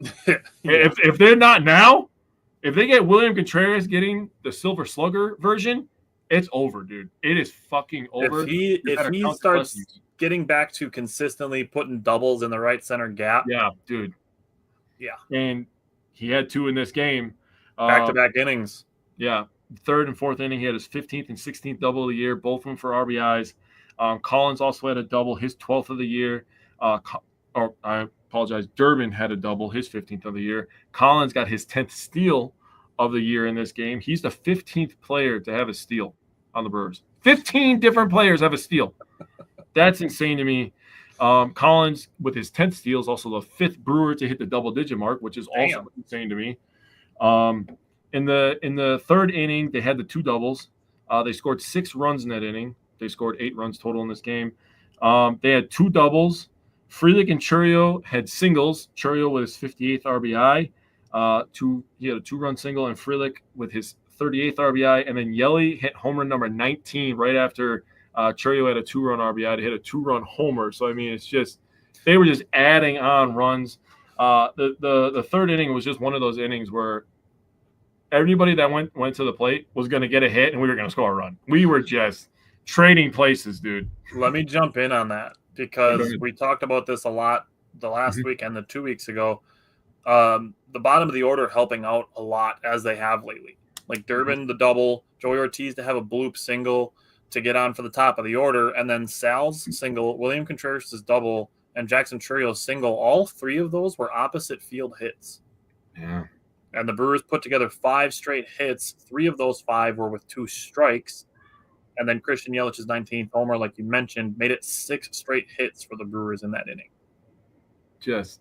If they're not now, if they get William Contreras getting the silver slugger version, it's over, dude. It is fucking over. If he starts getting back to consistently putting doubles in the right center gap. Yeah, dude. Yeah. And he had 2 in this game. Back-to-back innings. Yeah. 3rd and 4th inning, he had his 15th and 16th double of the year, both of them for RBIs. Collins also had a double, his 12th of the year. I apologize. Durbin had a double, his 15th of the year. Collins got his 10th steal of the year in this game. He's the 15th player to have a steal on the Brewers. 15 different players have a steal. That's insane to me. Collins, with his 10th steal, is also the 5th Brewer to hit the double-digit mark, which is also insane to me. In the 3rd inning, they had the 2 doubles. They scored 6 runs in that inning. They scored 8 runs total in this game. They had 2 doubles. Frelick and Chourio had singles. Chourio with his 58th RBI. He had a 2-run single, and Frelick with his 38th RBI. And then Yelly hit home run number 19 right after Chourio had a 2-run RBI to hit a 2-run homer. So, I mean, it's just they were just adding on runs. The 3rd inning was just one of those innings where everybody that went to the plate was going to get a hit, and we were going to score a run. We were just trading places, dude. Let me jump in on that because we talked about this a lot the last week and the 2 weeks ago. The bottom of the order helping out a lot as they have lately. Like Durbin, the double, Joey Ortiz to have a bloop single to get on for the top of the order, and then Sal's single, William Contreras' double, and Jackson Churrio's single. All 3 of those were opposite field hits. Yeah. And the Brewers put together 5 straight hits. 3 of those 5 were with 2 strikes. And then Christian Yelich's 19th homer, like you mentioned, made it 6 straight hits for the Brewers in that inning. Just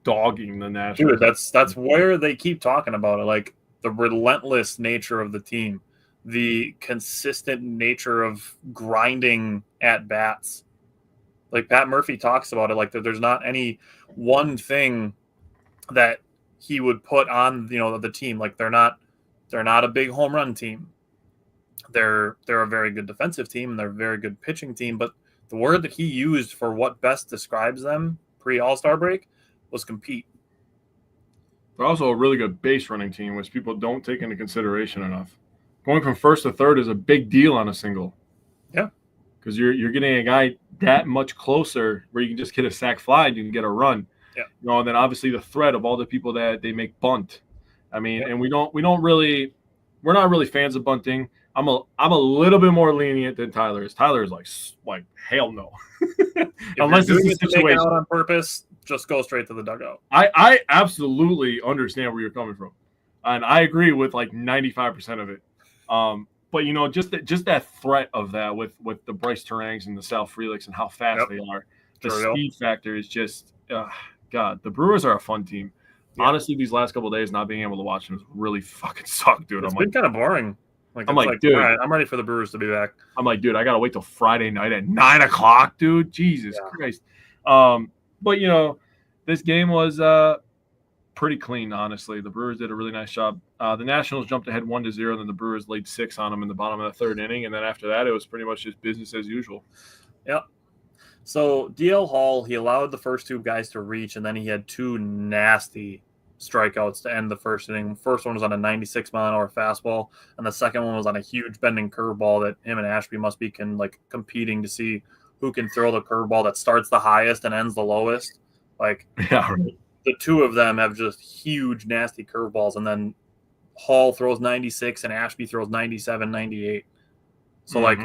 dogging the Nationals. Dude, that's where they keep talking about it. Like the relentless nature of the team, the consistent nature of grinding at bats. Like Pat Murphy talks about it, like that there's not any one thing that he would put on, the team. Like they're not a big home run team. They're a very good defensive team and they're a very good pitching team. But the word that he used for what best describes them pre-All-Star break was compete. They're also a really good base running team, which people don't take into consideration enough. Going from 1st to 3rd is a big deal on a single. Yeah. Because you're getting a guy that much closer where you can just hit a sac fly and you can get a run. Yeah. And then obviously the threat of all the people that they make bunt. I mean, and we're not really fans of bunting. I'm a little bit more lenient than Tyler is. Tyler is like hell no. Unless it's a situation out on purpose, just go straight to the dugout. I absolutely understand where you're coming from. And I agree with like 95% of it. But just that threat of that with the Bryce Terangs and the Sal Freliks and how fast they are, the speed factor is just God. The Brewers are a fun team. Yeah. Honestly, these last couple of days not being able to watch them has really fucking sucked, dude. It's been kind of boring. Dude, all right, I'm ready for the Brewers to be back. I'm like, dude, I gotta wait till Friday night at 9:00, dude. Jesus Christ. But this game was pretty clean, honestly. The Brewers did a really nice job. The Nationals jumped ahead 1-0, and then the Brewers laid 6 on them in the bottom of the third inning, and then after that, it was pretty much just business as usual. Yep. So DL Hall, he allowed the first 2 guys to reach, and then he had 2 nasty strikeouts to end the first inning. The first one was on a 96-mile-an-hour fastball, and the second one was on a huge bending curveball that him and Ashby must be competing to see who can throw the curveball that starts the highest and ends the lowest. The 2 of them have just huge, nasty curveballs, and then Hall throws 96 and Ashby throws 97, 98. So,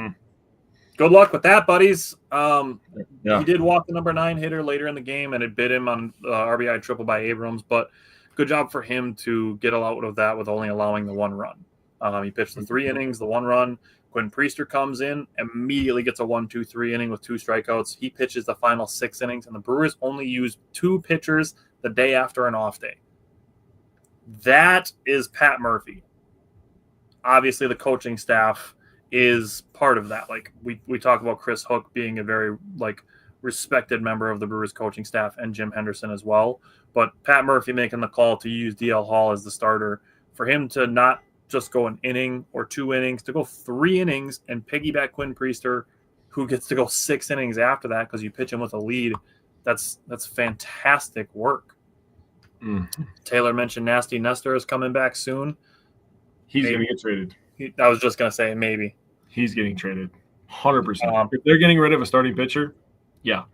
good luck with that, buddies. He did walk the number 9 hitter later in the game, and it bit him on RBI triple by Abrams, but good job for him to get out of that with only allowing the 1 run. He pitched the 3 innings, the 1 run. Quinn Priester comes in, immediately gets a 1-2-3 inning with 2 strikeouts. He pitches the final 6 innings, and the Brewers only used 2 pitchers the day after an off day. That is Pat Murphy. Obviously, the coaching staff is part of that. We talk about Chris Hook being a very respected member of the Brewers coaching staff, and Jim Henderson as well. But Pat Murphy making the call to use DL Hall as the starter, for him to not just go an inning or 2 innings, to go 3 innings and piggyback Quinn Priester, who gets to go 6 innings after that because you pitch him with a lead. That's fantastic work. Taylor mentioned Nasty Nestor is coming back soon. He's going to get traded. I was just going to say maybe. He's getting traded. 100%. If they're getting rid of a starting pitcher, yeah.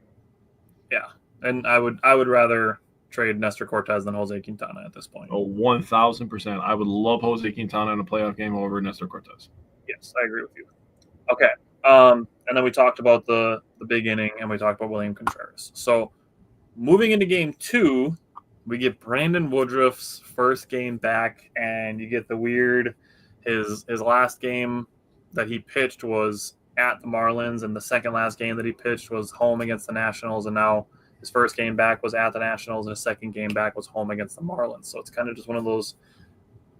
Yeah. And I would rather trade Nestor Cortez than Jose Quintana at this point. 1,000%. I would love Jose Quintana in a playoff game over Nestor Cortez. Yes, I agree with you. Okay. And then we talked about the big inning, and we talked about William Contreras. So moving into game 2, we get Brandon Woodruff's first game back, and you get the weird his last game that he pitched was at the Marlins, and the second last game that he pitched was home against the Nationals, and now his first game back was at the Nationals, and his second game back was home against the Marlins. So it's kind of just one of those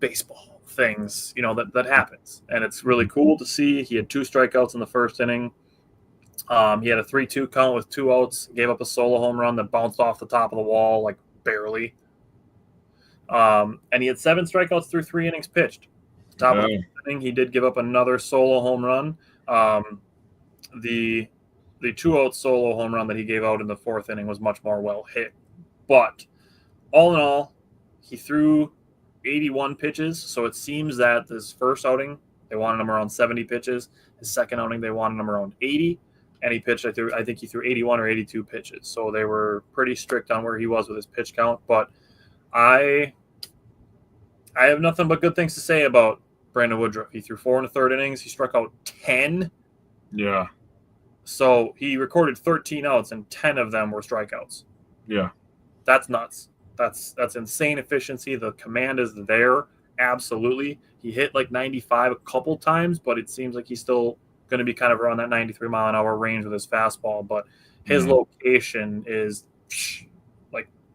baseball things, that happens. And it's really cool to see. He had 2 strikeouts in the first inning. He had a 3-2 count with 2 outs, gave up a solo home run that bounced off the top of the wall, barely. And he had 7 strikeouts through 3 innings pitched. Top of the inning, he did give up another solo home run. The 2-out solo home run that he gave out in the 4th inning was much more well hit. But all in all, he threw 81 pitches. So it seems that this first outing, they wanted him around 70 pitches. His second outing, they wanted him around 80. And he pitched, I think he threw 81 or 82 pitches. So they were pretty strict on where he was with his pitch count. But I have nothing but good things to say about Brandon Woodruff. He threw 4 in the 3rd innings. He struck out 10. Yeah. So he recorded 13 outs, and 10 of them were strikeouts. Yeah. That's nuts. That's insane efficiency. The command is there. Absolutely. He hit 95 a couple times, but it seems like he's still going to be kind of around that 93-mile-an-hour range with his fastball. But his location is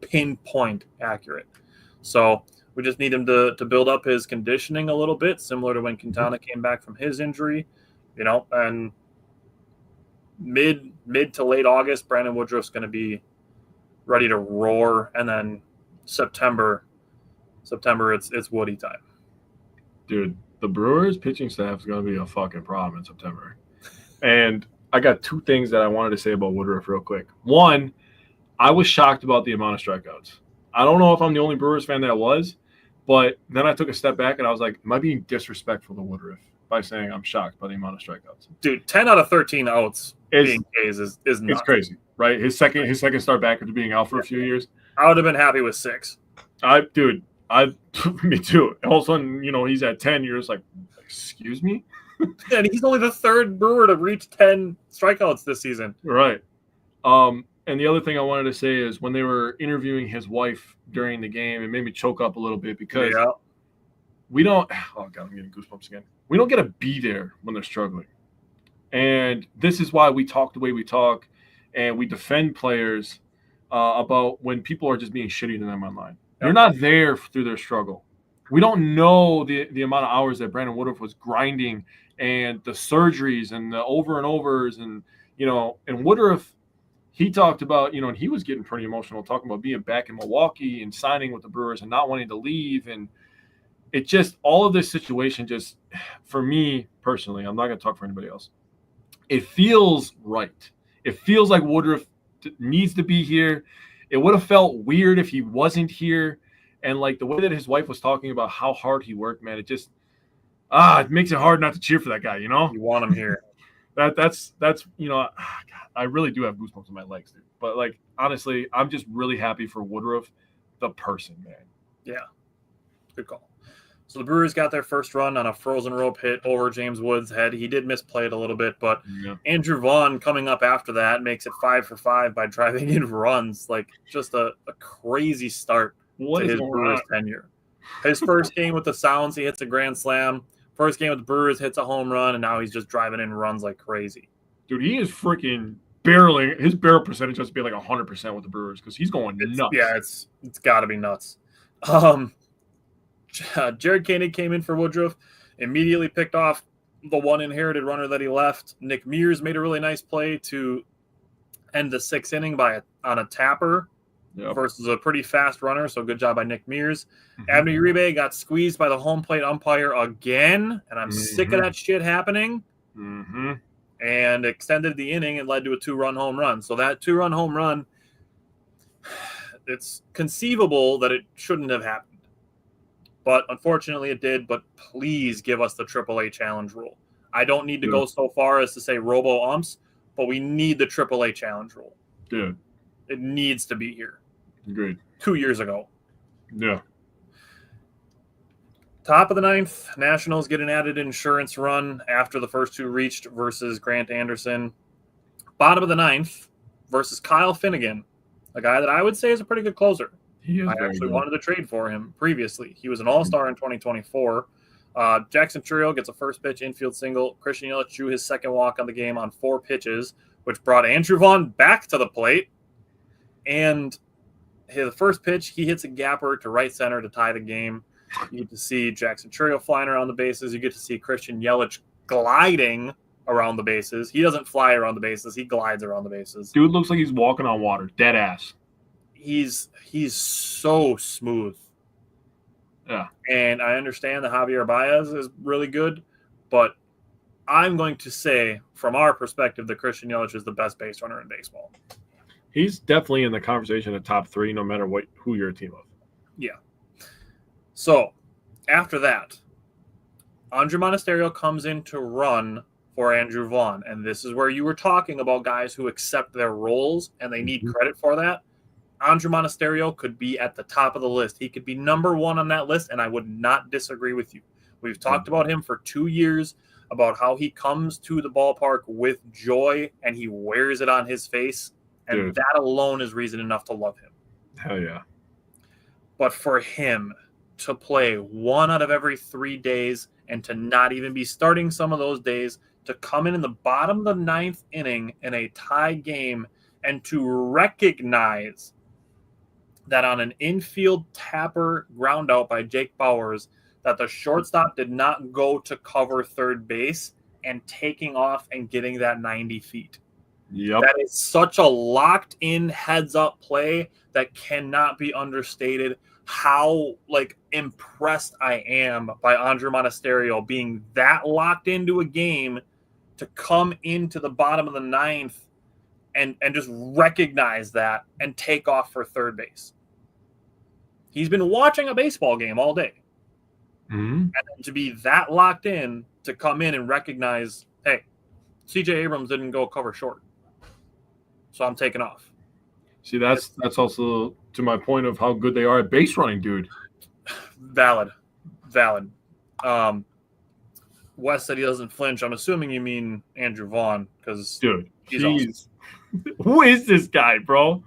pinpoint accurate. So we just need him to build up his conditioning a little bit, similar to when Quintana came back from his injury, and mid to late August, Brandon Woodruff's going to be ready to roar. And then September, it's Woody time. Dude, the Brewers pitching staff is going to be a fucking problem in September. And I got 2 things that I wanted to say about Woodruff real quick. One, I was shocked about the amount of strikeouts. I don't know if I'm the only Brewers fan that was, but then I took a step back and I was like, am I being disrespectful to Woodruff by saying I'm shocked by the amount of strikeouts? Dude, 10 out of 13 outs being K's is nuts. It's crazy, right? His second start back after being out for a few years. I would have been happy with 6. Me too. All of a sudden, he's at 10. You're just like, excuse me? And he's only the 3rd Brewer to reach 10 strikeouts this season. Right. And the other thing I wanted to say is when they were interviewing his wife during the game, it made me choke up a little bit because we don't – oh, God, I'm getting goosebumps again. We don't get to be there when they're struggling. And this is why we talk the way we talk, and we defend players about when people are just being shitty to them online. You're not there through their struggle. We don't know the amount of hours that Brandon Woodruff was grinding and the surgeries and the over and overs. And, and Woodruff, he talked about, and he was getting pretty emotional talking about being back in Milwaukee and signing with the Brewers and not wanting to leave. And it just, all of this situation just, for me personally, I'm not going to talk for anybody else. It feels right. It feels like Woodruff needs to be here. It would have felt weird if he wasn't here. And like the way that his wife was talking about how hard he worked, man, it just it makes it hard not to cheer for that guy, You want him here. That's God, I really do have goosebumps on my legs, dude. But like honestly, I'm just really happy for Woodruff, the person, man. Yeah. Good call. So the Brewers got their first run on a frozen rope hit over James Wood's head. He did misplay it a little bit, but Andrew Vaughn coming up after that makes it 5 for 5 by driving in runs. Like just a crazy start to his Brewers tenure. His first game with the Sounds, he hits a grand slam. First game with the Brewers, hits a home run, and now he's just driving in runs like crazy. Dude, he is freaking barreling. His barrel percentage has to be like 100% with the Brewers because he's going nuts. Yeah, it's got to be nuts. Jared Koenig came in for Woodruff, immediately picked off the one inherited runner that he left. Nick Mears made a really nice play to end the 6th inning on a tapper versus a pretty fast runner, so good job by Nick Mears. Abner Uribe got squeezed by the home plate umpire again, and I'm sick of that shit happening, and extended the inning and led to a 2-run home run. So that 2-run home run, it's conceivable that it shouldn't have happened. But unfortunately it did, but please give us the AAA challenge rule. I don't need to go so far as to say robo-umps, but we need the AAA challenge rule. Yeah. It needs to be here. Agreed. 2 years ago. Yeah. Top of the 9th, Nationals get an added insurance run after the first 2 reached versus Grant Anderson. Bottom of the 9th versus Kyle Finnegan, a guy that I would say is a pretty good closer. I actually wanted to trade for him previously. He was an all-star in 2024. Jackson Chourio gets a first pitch infield single. Christian Yelich drew his second walk on the game on 4 pitches, which brought Andrew Vaughn back to the plate. And the first pitch, he hits a gapper to right center to tie the game. You get to see Jackson Chourio flying around the bases. You get to see Christian Yelich gliding around the bases. He doesn't fly around the bases. He glides around the bases. Dude looks like he's walking on water. Dead ass. He's so smooth. Yeah. And I understand that Javier Baez is really good, but I'm going to say, from our perspective, that Christian Yelich is the best base runner in baseball. He's definitely in the conversation of top 3, no matter who you're a team of. Yeah. So, after that, Andrew Monasterio comes in to run for Andrew Vaughn, and this is where you were talking about guys who accept their roles, and they need credit for that. Andrew Monasterio could be at the top of the list. He could be number 1 on that list, and I would not disagree with you. We've talked about him for 2 years, about how he comes to the ballpark with joy, and he wears it on his face, and that alone is reason enough to love him. Hell yeah. But for him to play 1 out of every 3 days and to not even be starting some of those days, to come in the bottom of the 9th inning in a tie game and to recognize that on an infield tapper ground out by Jake Bauers, that the shortstop did not go to cover third base and taking off and getting that 90 feet. Yep. That is such a locked-in heads-up play that cannot be understated. How impressed I am by Andrew Monasterio being that locked into a game to come into the bottom of the 9th and just recognize that and take off for third base. He's been watching a baseball game all day. And then to be that locked in, to come in and recognize, hey, CJ Abrams didn't go cover short, so I'm taking off. See, that's also to my point of how good they are at base running, dude. Valid. Wes said he doesn't flinch. I'm assuming you mean Andrew Vaughn, because dude, he's awesome. Who is this guy, bro?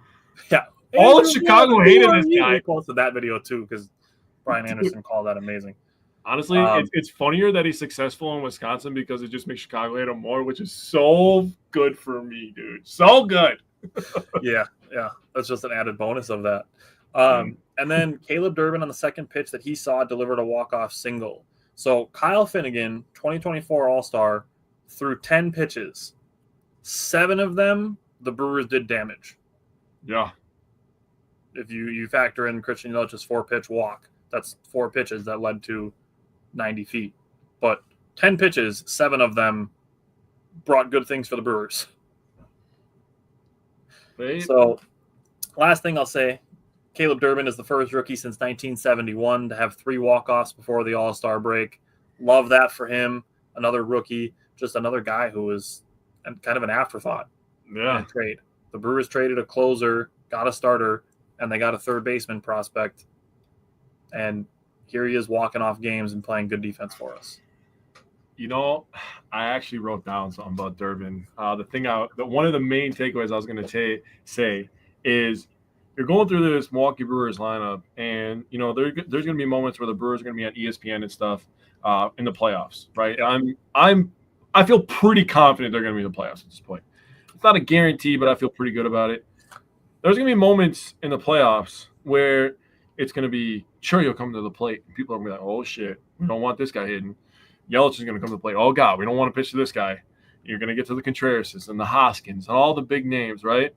Yeah. All of Chicago hated this guy. Close to that video too, because Brian Anderson called that amazing. Honestly, it's funnier that he's successful in Wisconsin because it just makes Chicago hate him more, which is so good for me, dude. So good. Yeah. That's just an added bonus of that. And then Caleb Durbin on the second pitch that he saw delivered a walk-off single. So Kyle Finnegan, 2024 All-Star, threw 10 pitches. 7 of them, the Brewers did damage. Yeah. If you factor in Christian Yelich's 4-pitch walk, that's 4 pitches that led to 90 feet. But 10 pitches, 7 of them brought good things for the Brewers. So last thing I'll say, Caleb Durbin is the first rookie since 1971 to have 3 walk-offs before the All-Star break. Love that for him. Another rookie, just another guy who was kind of an afterthought. Yeah. In a trade. The Brewers traded a closer, got a starter, and they got a third baseman prospect. And here he is walking off games and playing good defense for us. You know, I actually wrote down something about Durbin. One of the main takeaways I was going to say is you're going through this Milwaukee Brewers lineup, and you know there's going to be moments where the Brewers are going to be on ESPN and stuff in the playoffs, right? I feel pretty confident they're going to be in the playoffs at this point. It's not a guarantee, but I feel pretty good about it. There's going to be moments in the playoffs where it's going to be Churio coming to the plate, and people are going to be like, "Oh shit, we don't want this guy hitting." Yelich is going to come to the plate. Oh, God, we don't want to pitch to this guy. You're going to get to the Contrerases and the Hoskins and all the big names, right?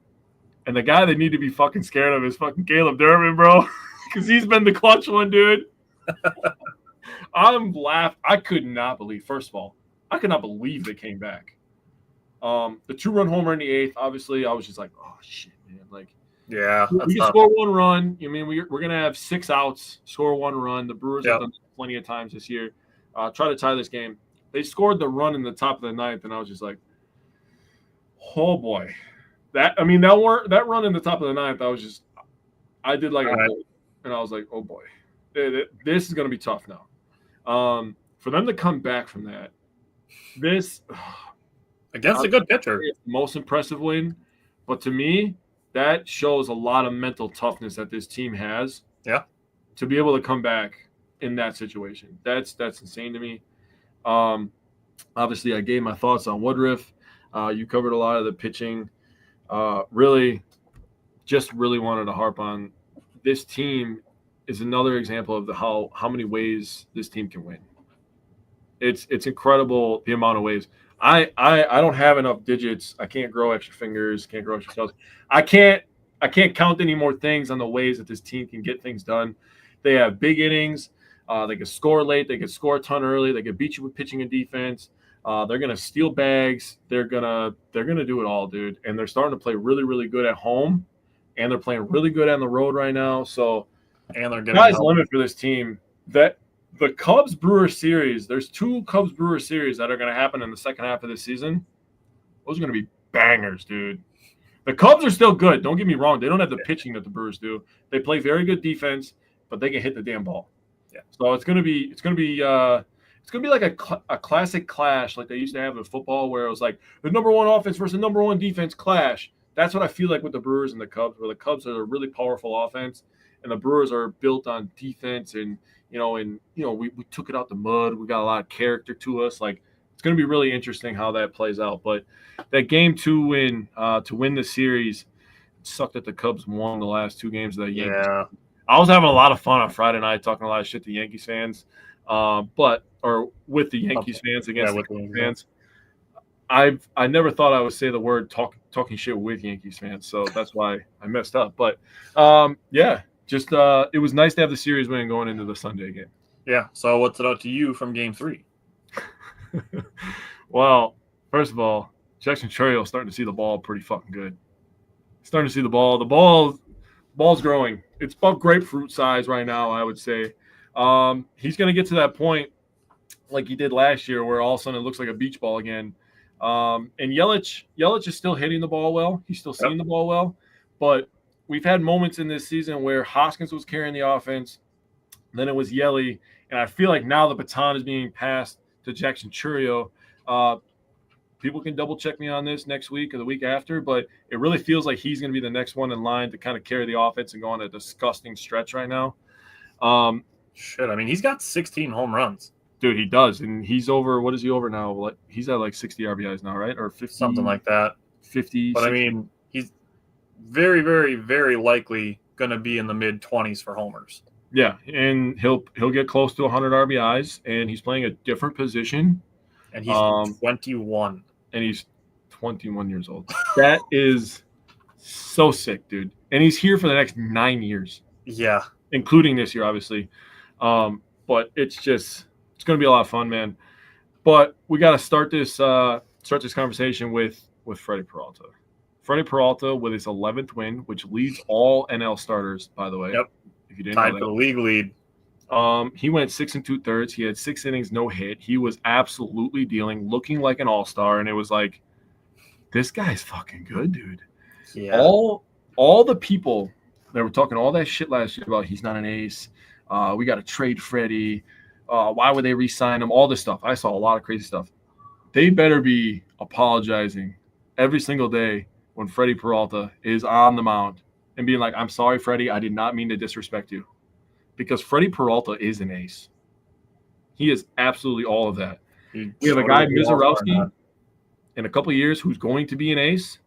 And the guy they need to be fucking scared of is fucking Caleb Durbin, bro, because he's been the clutch one, dude. I'm laughing. I could not believe, first of all, I could not believe they came back. The 2-run homer in the 8th, obviously, I was just like, oh, shit, man. Like, yeah, we can score 1 run. I mean, we're going to have 6 outs, score 1 run. The Brewers have done that plenty of times this year. Try to tie this game. They scored the run in the top of the 9th, and I was just like, oh boy. That run in the top of the 9th, I did like and I was like, oh boy, this is going to be tough now. For them to come back from that, this against a good pitcher, most impressive win. But to me, that shows a lot of mental toughness that this team has. Yeah, to be able to come back in that situation. That's insane to me. Obviously, I gave my thoughts on Woodruff. You covered a lot of the pitching. Really wanted to harp on this team is another example of how many ways this team can win. It's incredible the amount of ways. I don't have enough digits. I can't grow extra fingers, can't grow extra toes. I can't count any more things on the ways that this team can get things done. They have big innings. They can score late. They can score a ton early. They can beat you with pitching and defense. They're gonna steal bags. They're gonna do it all, dude. And they're starting to play really, really good at home, and they're playing really good on the road right now. So, and they're getting sky's the limit for this team. That the Cubs Brewer series. There's 2 Cubs Brewer series that are gonna happen in the second half of this season. Those are gonna be bangers, dude. The Cubs are still good. Don't get me wrong. They don't have the pitching that the Brewers do. They play very good defense, but they can hit the damn ball. Yeah. So it's gonna be like a classic clash like they used to have in football, where it was like the number 1 offense versus the number 1 defense clash. That's what I feel like with the Brewers and the Cubs, where the Cubs are a really powerful offense, and the Brewers are built on defense. And we took it out the mud. We got a lot of character to us. Like, it's gonna be really interesting how that plays out. But that game 2 win to win the series, it sucked that the Cubs won the last 2 games of the Yankees. Yeah. I was having a lot of fun on Friday night talking a lot of shit to Yankees fans, with the Yankees fans against the Yankees fans. I never thought I would say the word talking shit with Yankees fans, so that's why I messed up. But it was nice to have the series win going into the Sunday game. Yeah. So what stood out to you from Game 3? Well, first of all, Jackson Churio is starting to see the ball pretty fucking good. Starting to see the ball. The ball's growing. It's about grapefruit size right now, I would say. He's going to get to that point like he did last year, where all of a sudden it looks like a beach ball again. And Yelich is still hitting the ball well. He's still seeing the ball well. But we've had moments in this season where Hoskins was carrying the offense. Then it was Yelly. And I feel like now the baton is being passed to Jackson Churio. People can double check me on this next week or the week after, but it really feels like he's going to be the next one in line to kind of carry the offense and go on a disgusting stretch right now. Shit, I mean, he's got 16 home runs. Dude, he does, and he's over. What is he over now? Like he's at like 60 RBIs now, right? Or 50, Something like that. 50. But 60. I mean, he's very, very, very likely going to be in the mid-20s for homers. Yeah, and he'll get close to 100 RBIs, and he's playing a different position. And he's 21. And he's 21 years old. That is so sick, dude. And he's here for the next 9 years. Yeah. Including this year, obviously. But it's going to be a lot of fun, man. But we got to start this conversation with Freddy Peralta. Freddy Peralta with his 11th win, which leads all NL starters, by the way. Yep. If you didn't Tied know for that. the league lead. He went 6 2/3. He had 6 innings, no hit. He was absolutely dealing, looking like an all-star, and it was like, this guy's fucking good, dude. Yeah. All the people that were talking all that shit last year about he's not an ace. We got to trade Freddie. Why would they re-sign him? All this stuff. I saw a lot of crazy stuff. They better be apologizing every single day when Freddy Peralta is on the mound and being like, I'm sorry, Freddie. I did not mean to disrespect you. Because Freddy Peralta is an ace. He is absolutely all of that. We have a guy, Misiorowski, in a couple of years who's going to be an ace.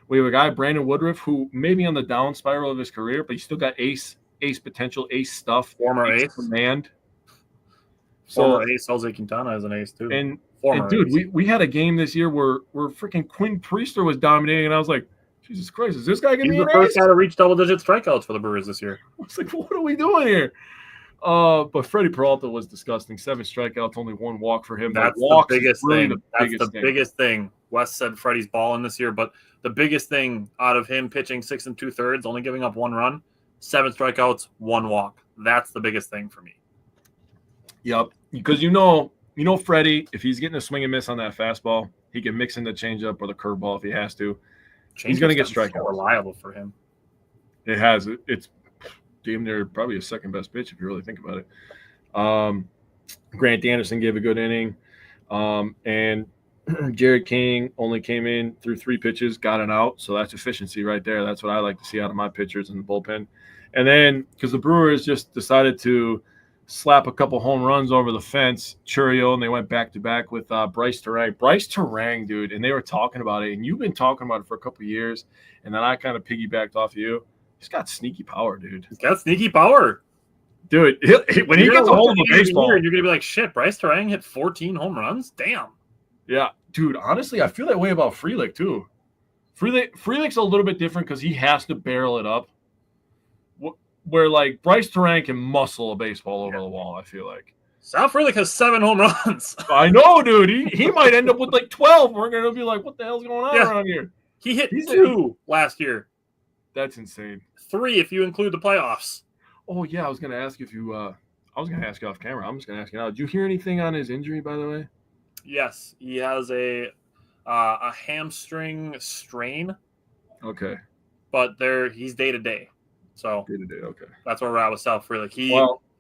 We have a guy, Brandon Woodruff, who may be on the down spiral of his career, but he's still got ace potential, ace stuff. Former ace. Command. Former ace. Jose Quintana is an ace, too. And dude, we had a game this year where freaking Quinn Priester was dominating, and I was like, Jesus Christ, is this guy going to be an ace? He's the first guy to reach double-digit strikeouts for the Brewers this year. I was like, what are we doing here? But Freddy Peralta was disgusting. 7 strikeouts, only 1 walk for him. That's the biggest thing. That's the biggest thing. Wes said Freddie's balling this year, but the biggest thing out of him pitching 6 2/3, only giving up 1 run, 7 strikeouts, 1 walk. That's the biggest thing for me. Yep, because you know Freddie, if he's getting a swing and miss on that fastball, he can mix in the changeup or the curveball if he has to. He's going to get strikeouts. So reliable for him. It has. It's damn near probably a second best pitch if you really think about it. Grant Anderson gave a good inning, and Jared King only came in through 3 pitches, got an out. So that's efficiency right there. That's what I like to see out of my pitchers in the bullpen. And then because the Brewers just decided to slap a couple home runs over the fence, Churio, and they went back-to-back with Bryce Terang. Bryce Terang, dude, and they were talking about it, and you've been talking about it for a couple of years, and then I kind of piggybacked off of you. He's got sneaky power, dude. He's got sneaky power. Dude, when he gets a hold of a baseball. You're going to be like, shit, Bryce Terang hit 14 home runs? Damn. Yeah, dude, honestly, I feel that way about Frelick, too. Frelick's a little bit different because he has to barrel it up. Where, like, Bryce Terang can muscle a baseball over the wall, I feel like. Sal Frelick has 7 home runs. I know, dude. He might end up with, like, 12. We're going to be like, what the hell's going on around here? He hit 2 last year. That's insane. 3 if you include the playoffs. Oh, yeah, I was going to ask if you I was going to ask you off camera. I'm just going to ask you now. Did you hear anything on his injury, by the way? Yes. He has a hamstring strain. Okay. But he's day-to-day. So okay. That's where we're at with Sal Frelick.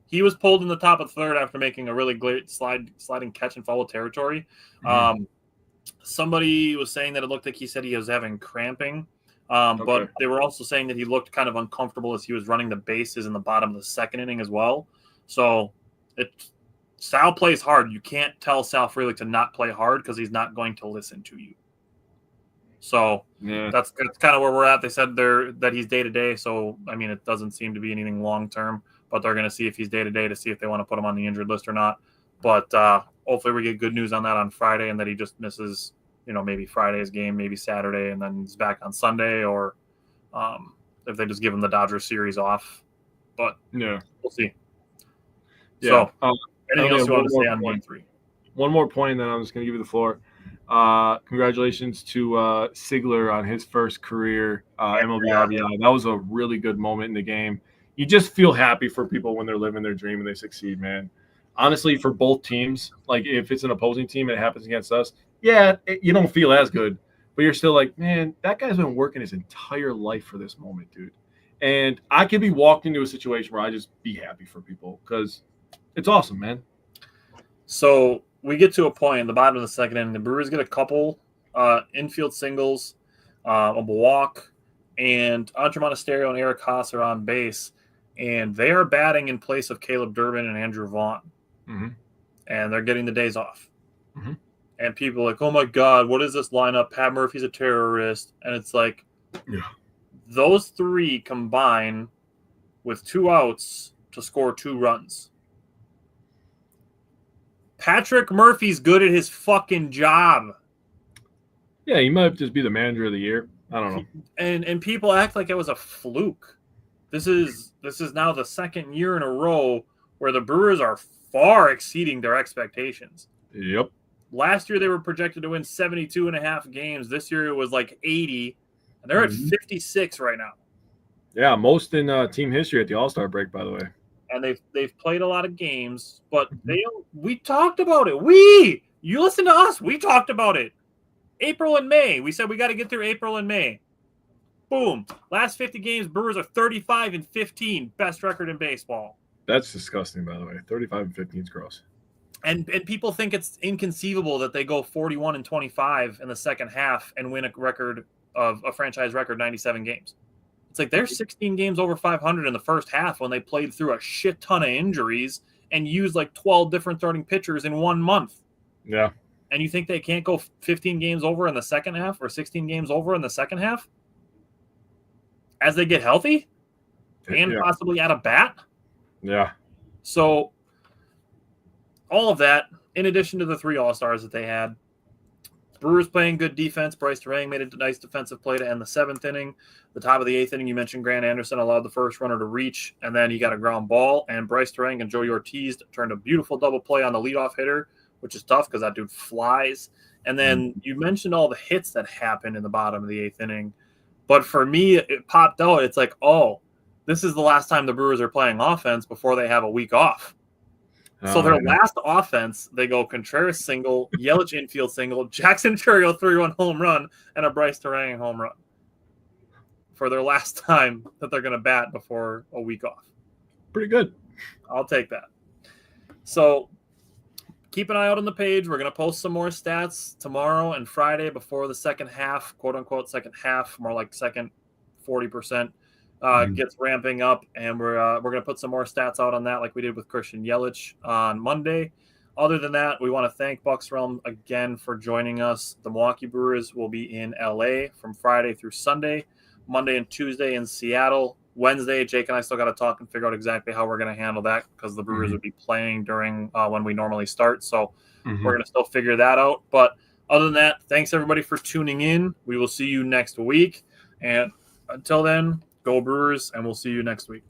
He was pulled in the top of the 3rd after making a really great sliding catch in foul territory. Mm-hmm. Somebody was saying that it looked like he said he was having cramping. But they were also saying that he looked kind of uncomfortable as he was running the bases in the bottom of the 2nd inning as well. So Sal plays hard. You can't tell Sal Frelick to not play hard because he's not going to listen to you. So that's kind of where we're at. They said that he's day-to-day. So, I mean, it doesn't seem to be anything long-term, but they're going to see if he's day-to-day to see if they want to put him on the injured list or not. But hopefully we get good news on that on Friday and that he just misses, maybe Friday's game, maybe Saturday, and then he's back on Sunday, or if they just give him the Dodgers series off. But we'll see. Yeah. So, anything else you want to say on Game 3? One more point, and then I'm just going to give you the floor. Congratulations to Sigler on his first career MLB RBI. That was a really good moment in the game. You just feel happy for people when they're living their dream and they succeed, man. Honestly, for both teams, like if it's an opposing team and it happens against us, you don't feel as good, but you're still like, man, that guy's been working his entire life for this moment, dude. And I could be walked into a situation where I just be happy for people because it's awesome, man. So we get to a point in the bottom of the 2nd inning. The Brewers get a couple infield singles, a walk, and Andre Monasterio and Eric Haas are on base. and they are batting in place of Caleb Durbin and Andrew Vaughn. Mm-hmm. And they're getting the days off. Mm-hmm. And people are like, oh my God, what is this lineup? Pat Murphy's a terrorist. And it's like, those three combine with 2 outs to score 2 runs. Patrick Murphy's good at his fucking job. Yeah, he might just be the manager of the year. I don't know. And people act like it was a fluke. This is now the second year in a row where the Brewers are far exceeding their expectations. Yep. Last year they were projected to win 72.5 games. This year it was like 80, and they're at 56 right now. Yeah, most in team history at the All-Star break, by the way. And they've played a lot of games, but we talked about it. You listen to us. We talked about it. April and May. We said we got to get through April and May. Boom. Last 50 games, Brewers are 35-15, best record in baseball. That's disgusting, by the way. 35-15 is gross. And people think it's inconceivable that they go 41-25 in the second half and win a franchise record 97 games. It's like they're 16 games over 500 in the first half when they played through a shit ton of injuries and used like 12 different starting pitchers in 1 month. Yeah. And you think they can't go 15 games over in the second half or 16 games over in the second half as they get healthy and possibly out of bat? Yeah. So all of that, in addition to the 3 All-Stars that they had, Brewers playing good defense. Bryce Terang made a nice defensive play to end the 7th inning. The top of the 8th inning, you mentioned Grant Anderson allowed the first runner to reach, and then he got a ground ball, and Bryce Terang and Joey Ortiz turned a beautiful double play on the leadoff hitter, which is tough because that dude flies. And then you mentioned all the hits that happened in the bottom of the 8th inning. But for me, it popped out. It's like, oh, this is the last time the Brewers are playing offense before they have a week off. So their last offense, they go Contreras single, Yelich infield single, Jackson Chourio 3-run home run, and a Bryce Terang home run for their last time that they're going to bat before a week off. Pretty good. I'll take that. So keep an eye out on the page. We're going to post some more stats tomorrow and Friday before the second half, quote-unquote second half, more like second 40%. Gets ramping up, and we're going to put some more stats out on that like we did with Christian Yelich on Monday. Other than that, we want to thank BucksRealm again for joining us. The Milwaukee Brewers will be in LA from Friday through Sunday, Monday and Tuesday in Seattle. Wednesday, Jake and I still got to talk and figure out exactly how we're going to handle that because the Brewers would be playing during when we normally start. So we're going to still figure that out. But other than that, thanks everybody for tuning in. We will see you next week. And until then, go Brewers, and we'll see you next week.